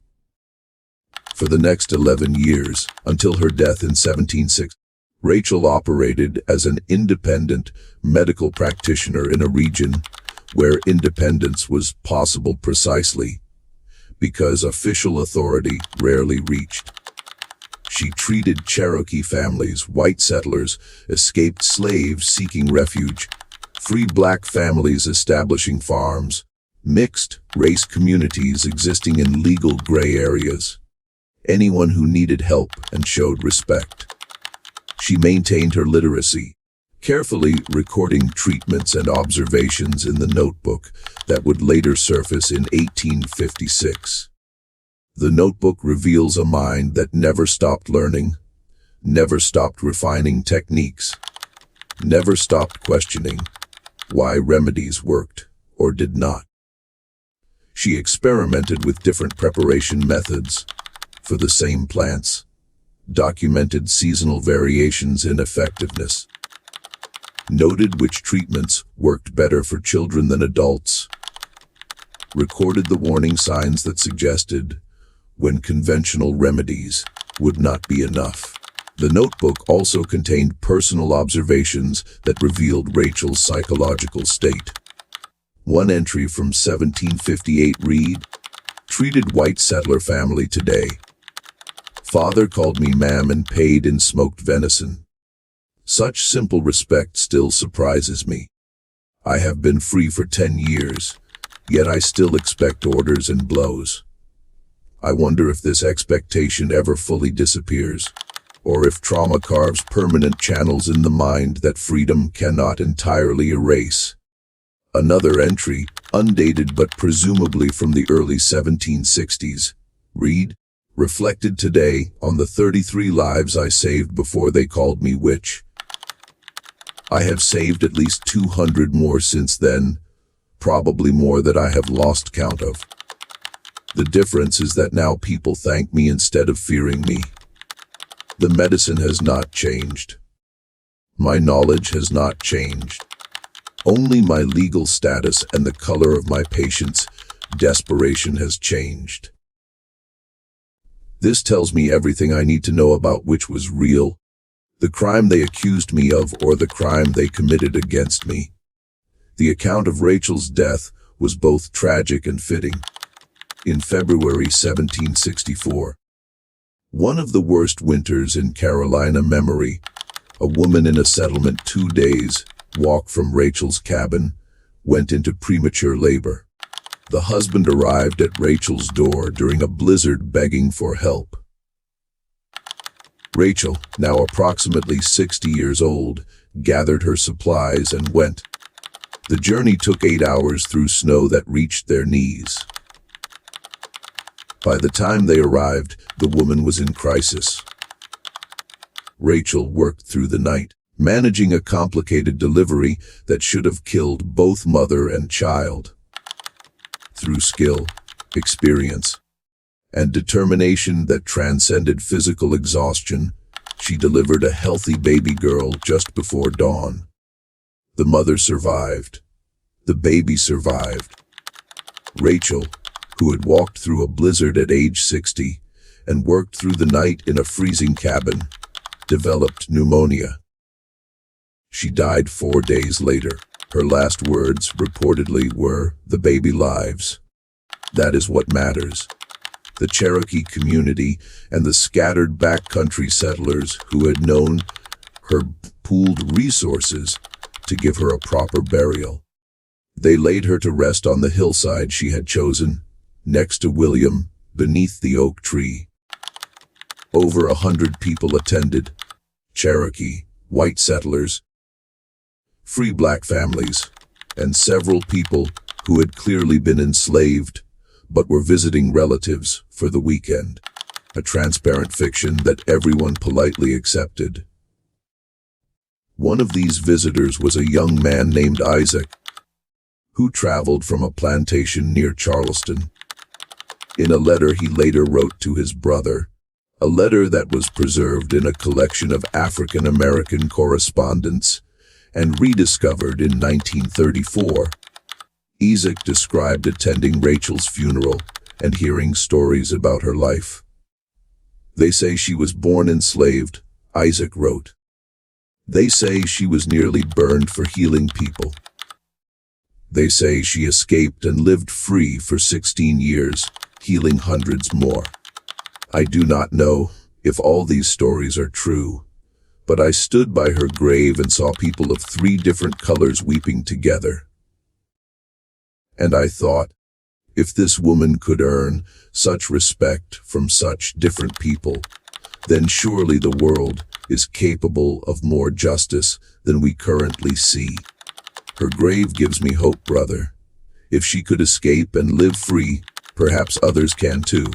For the next 11 years, until her death in 1760, Rachel operated as an independent medical practitioner in a region where independence was possible precisely because official authority rarely reached. She treated Cherokee families, white settlers, escaped slaves seeking refuge, free black families establishing farms, mixed race communities existing in legal gray areas, anyone who needed help and showed respect. She maintained her literacy, carefully recording treatments and observations in the notebook that would later surface in 1856. The notebook reveals a mind that never stopped learning, never stopped refining techniques, never stopped questioning why remedies worked or did not. She experimented with different preparation methods for the same plants, documented seasonal variations in effectiveness, noted which treatments worked better for children than adults, recorded the warning signs that suggested when conventional remedies would not be enough. The notebook also contained personal observations that revealed Rachel's psychological state. One entry from 1758 read, "Treated white settler family today. Father called me ma'am and paid in smoked venison. Such simple respect still surprises me. I have been free for 10 years, yet I still expect orders and blows. I wonder if this expectation ever fully disappears, or if trauma carves permanent channels in the mind that freedom cannot entirely erase." Another entry, undated but presumably from the early 1760s, read, "Reflected today on the 33 lives I saved before they called me witch. I have saved at least 200 more since then, probably more that I have lost count of. The difference is that now people thank me instead of fearing me. The medicine has not changed. My knowledge has not changed. Only my legal status and the color of my patient's desperation has changed. This tells me everything I need to know about which was real, the crime they accused me of or the crime they committed against me." The account of Rachel's death was both tragic and fitting. In February 1764, one of the worst winters in Carolina memory, a woman in a settlement 2 days' walk from Rachel's cabin went into premature labor. The husband arrived at Rachel's door during a blizzard begging for help. Rachel, now approximately 60 years old, gathered her supplies and went. The journey took 8 hours through snow that reached their knees. By the time they arrived, the woman was in crisis. Rachel worked through the night, managing a complicated delivery that should have killed both mother and child. Through skill, experience, and determination that transcended physical exhaustion, she delivered a healthy baby girl just before dawn. The mother survived. The baby survived. Rachel, who had walked through a blizzard at age 60 and worked through the night in a freezing cabin, developed pneumonia. She died 4 days later. Her last words, reportedly, were, "The baby lives. That is what matters." The Cherokee community and the scattered backcountry settlers who had known her pooled resources to give her a proper burial. They laid her to rest on the hillside she had chosen, next to William, beneath the oak tree. Over 100 people attended: Cherokee, white settlers, free black families, and several people who had clearly been enslaved but were visiting relatives for the weekend. A transparent fiction that everyone politely accepted. One of these visitors was a young man named Isaac, who traveled from a plantation near Charleston. In a letter he later wrote to his brother, a letter that was preserved in a collection of African American correspondence and rediscovered in 1934. Isaac described attending Rachel's funeral and hearing stories about her life. "They say she was born enslaved," Isaac wrote. "They say she was nearly burned for healing people. They say she escaped and lived free for 16 years, healing hundreds more. I do not know if all these stories are true, but I stood by her grave and saw people of 3 different colors weeping together. And I thought, if this woman could earn such respect from such different people, then surely the world is capable of more justice than we currently see. Her grave gives me hope, brother. If she could escape and live free, perhaps others can too.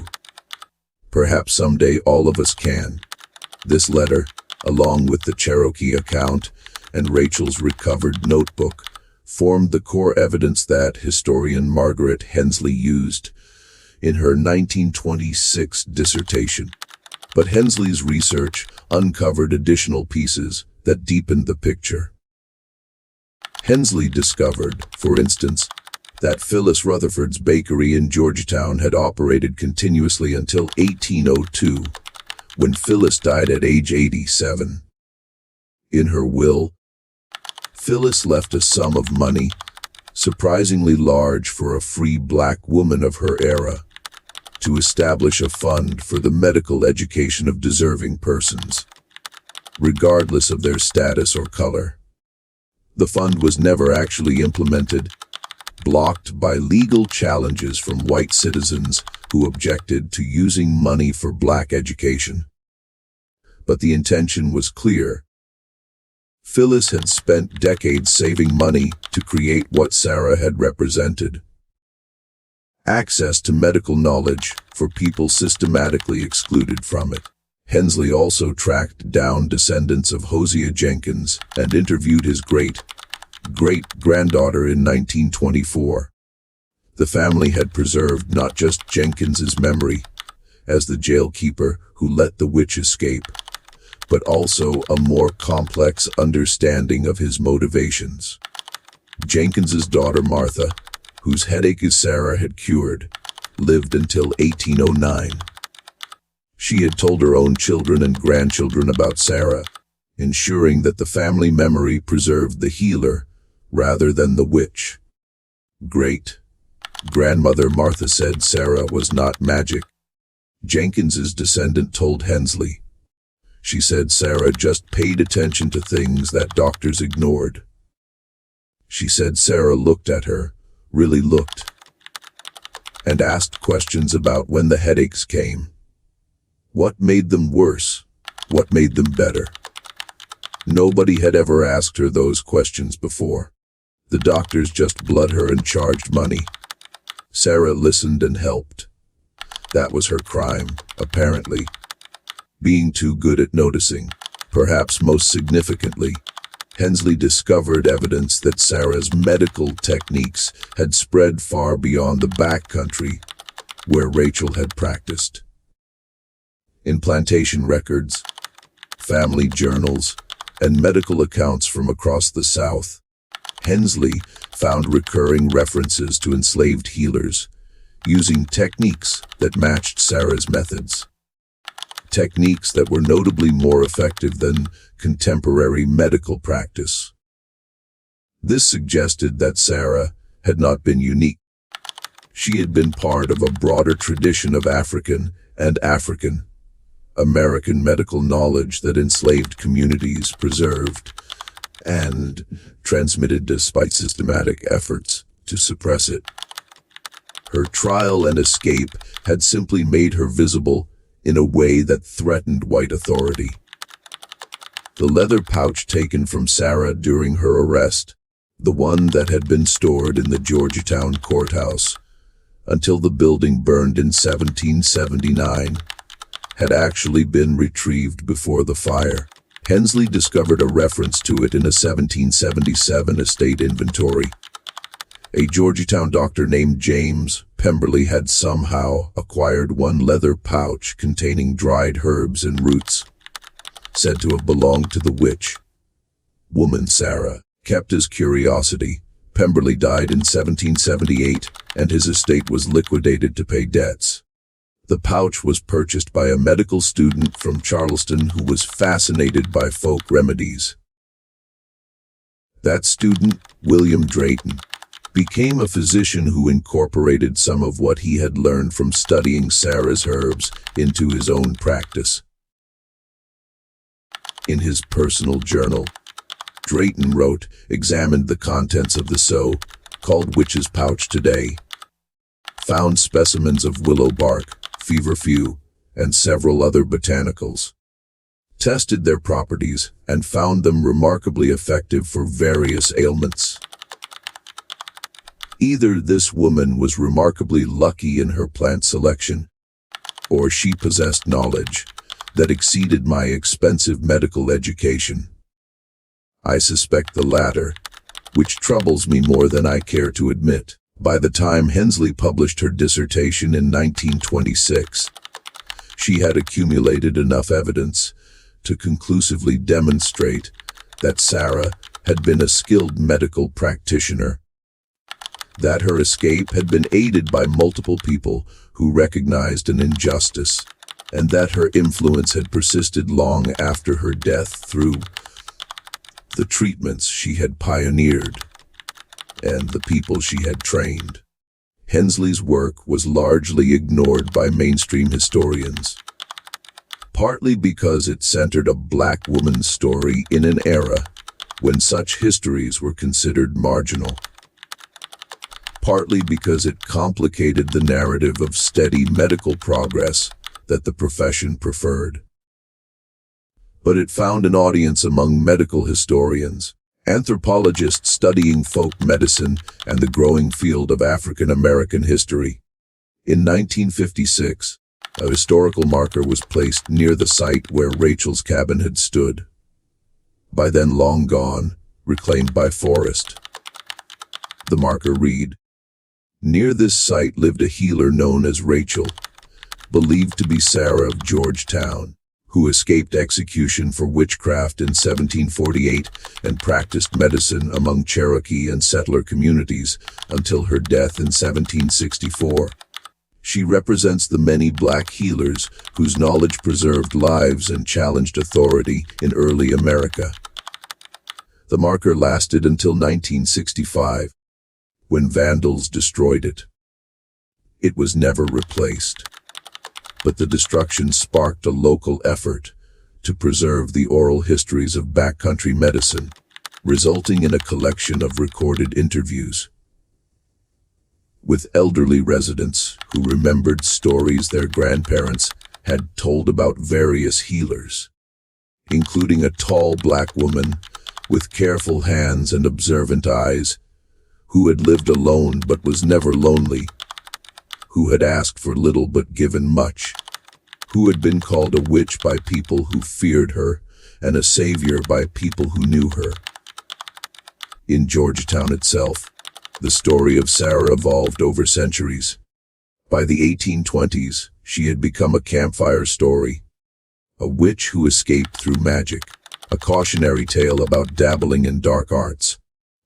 Perhaps someday all of us can. This letter, along with the Cherokee account and Rachel's recovered notebook, formed the core evidence that historian Margaret Hensley used in her 1926 dissertation. But Hensley's research uncovered additional pieces that deepened the picture. Hensley discovered, for instance, that Phyllis Rutherford's bakery in Georgetown had operated continuously until 1802, when Phyllis died at age 87. In her will, Phyllis left a sum of money, surprisingly large for a free black woman of her era, to establish a fund for the medical education of deserving persons, regardless of their status or color. The fund was never actually implemented, blocked by legal challenges from white citizens who objected to using money for black education. But the intention was clear. Phyllis had spent decades saving money to create what Sarah had represented: access to medical knowledge for people systematically excluded from it. Hensley also tracked down descendants of Hosea Jenkins and interviewed his great-granddaughter in 1924. The family had preserved not just Jenkins's memory as the jailkeeper who let the witch escape, but also a more complex understanding of his motivations. Jenkins's daughter Martha, whose headache Sarah had cured, lived until 1809. She had told her own children and grandchildren about Sarah, ensuring that the family memory preserved the healer rather than the witch. Great-grandmother Martha said Sarah was not magic. Jenkins's descendant told Hensley. She said Sarah just paid attention to things that doctors ignored. She said Sarah looked at her, really looked, and asked questions about when the headaches came. What made them worse? What made them better? Nobody had ever asked her those questions before. The doctors just bled her and charged money. Sarah listened and helped. That was her crime, apparently. Being too good at noticing. Perhaps most significantly, Hensley discovered evidence that Sarah's medical techniques had spread far beyond the backcountry where Rachel had practiced. In plantation records, family journals, and medical accounts from across the South, Hensley found recurring references to enslaved healers using techniques that matched Sarah's methods. Techniques that were notably more effective than contemporary medical practice. This suggested that Sarah had not been unique. She had been part of a broader tradition of African and African-American medical knowledge that enslaved communities preserved and transmitted despite systematic efforts to suppress it. Her trial and escape had simply made her visible in a way that threatened white authority. The leather pouch taken from Sarah during her arrest, the one that had been stored in the Georgetown courthouse until the building burned in 1779, had actually been retrieved before the fire. Hensley discovered a reference to it in a 1777 estate inventory. A Georgetown doctor named James Pemberley had somehow acquired one leather pouch containing dried herbs and roots, said to have belonged to the witch woman Sarah. Kept as curiosity, Pemberley died in 1778, and his estate was liquidated to pay debts. The pouch was purchased by a medical student from Charleston who was fascinated by folk remedies. That student, William Drayton, became a physician who incorporated some of what he had learned from studying Sarah's herbs into his own practice. In his personal journal, Drayton wrote, examined the contents of the so-called witch's pouch today, found specimens of willow bark, feverfew, and several other botanicals. tested their properties, and found them remarkably effective for various ailments. Either this woman was remarkably lucky in her plant selection, or she possessed knowledge that exceeded my expensive medical education. I suspect the latter, which troubles me more than I care to admit. By the time Hensley published her dissertation in 1926, she had accumulated enough evidence to conclusively demonstrate that Sarah had been a skilled medical practitioner, that her escape had been aided by multiple people who recognized an injustice, and that her influence had persisted long after her death through the treatments she had pioneered and the people she had trained. Hensley's work was largely ignored by mainstream historians, partly because it centered a black woman's story in an era when such histories were considered marginal, partly because it complicated the narrative of steady medical progress that the profession preferred. But it found an audience among medical historians, anthropologists studying folk medicine, and the growing field of African American history. In 1956, a historical marker was placed near the site where Rachel's cabin had stood, by then long gone, reclaimed by forest. The marker read, "Near this site lived a healer known as Rachel, believed to be Sarah of Georgetown, who escaped execution for witchcraft in 1748 and practiced medicine among Cherokee and settler communities until her death in 1764. She represents the many black healers whose knowledge preserved lives and challenged authority in early America." The marker lasted until 1965, when vandals destroyed it. It was never replaced, but the destruction sparked a local effort to preserve the oral histories of backcountry medicine, resulting in a collection of recorded interviews with elderly residents who remembered stories their grandparents had told about various healers, including a tall black woman with careful hands and observant eyes, who had lived alone but was never lonely, who had asked for little but given much, who had been called a witch by people who feared her and a savior by people who knew her. In Georgetown itself, the story of Sarah evolved over centuries. By the 1820s, she had become a campfire story, a witch who escaped through magic, a cautionary tale about dabbling in dark arts.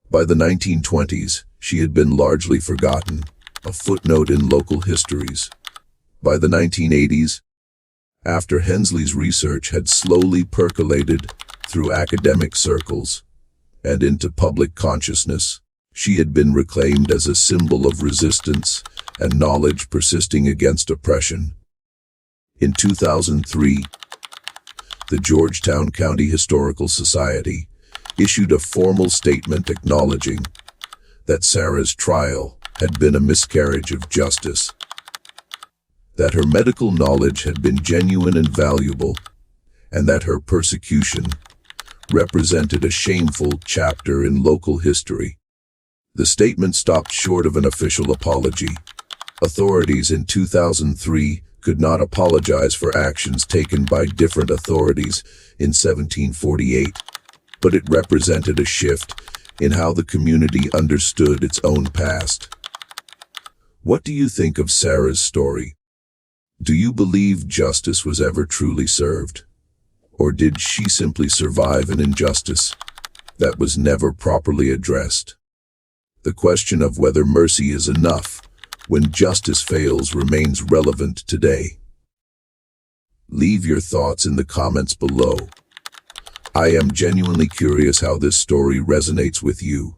By the 1920s, she had been largely forgotten, a footnote in local histories. By the 1980s, after Hensley's research had slowly percolated through academic circles and into public consciousness, she had been reclaimed as a symbol of resistance and knowledge persisting against oppression. In 2003, the Georgetown County Historical Society issued a formal statement acknowledging that Sarah's trial had been a miscarriage of justice, that her medical knowledge had been genuine and valuable, and that her persecution represented a shameful chapter in local history. The statement stopped short of an official apology. Authorities in 2003 could not apologize for actions taken by different authorities in 1748, but it represented a shift in how the community understood its own past. What do you think of Sarah's story? Do you believe justice was ever truly served? Or did she simply survive an injustice that was never properly addressed? The question of whether mercy is enough when justice fails remains relevant today. Leave your thoughts in the comments below. I am genuinely curious how this story resonates with you.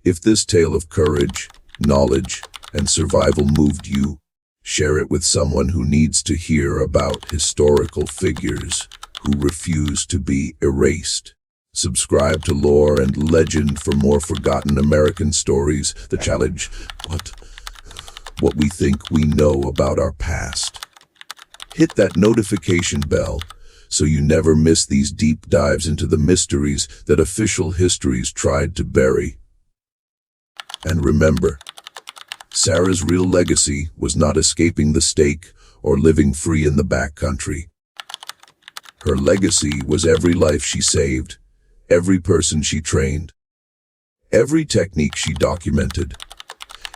If this tale of courage, knowledge, and survival moved you, share it with someone who needs to hear about historical figures who refuse to be erased. Subscribe to Lore and Legend for more forgotten American stories that challenge what we think we know about our past. Hit that notification bell so you never miss these deep dives into the mysteries that official histories tried to bury. And remember, Sarah's real legacy was not escaping the stake or living free in the backcountry. Her legacy was every life she saved, every person she trained, every technique she documented,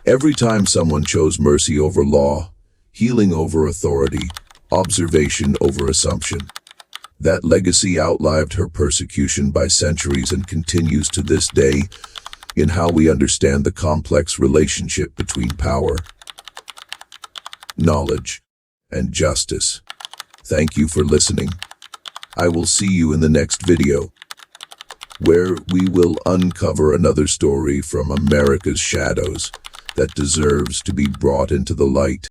every time someone chose mercy over law, healing over authority, observation over assumption. That legacy outlived her persecution by centuries and continues to this day in how we understand the complex relationship between power, knowledge, and justice. Thank you for listening. I will see you in the next video, where we will uncover another story from America's shadows that deserves to be brought into the light.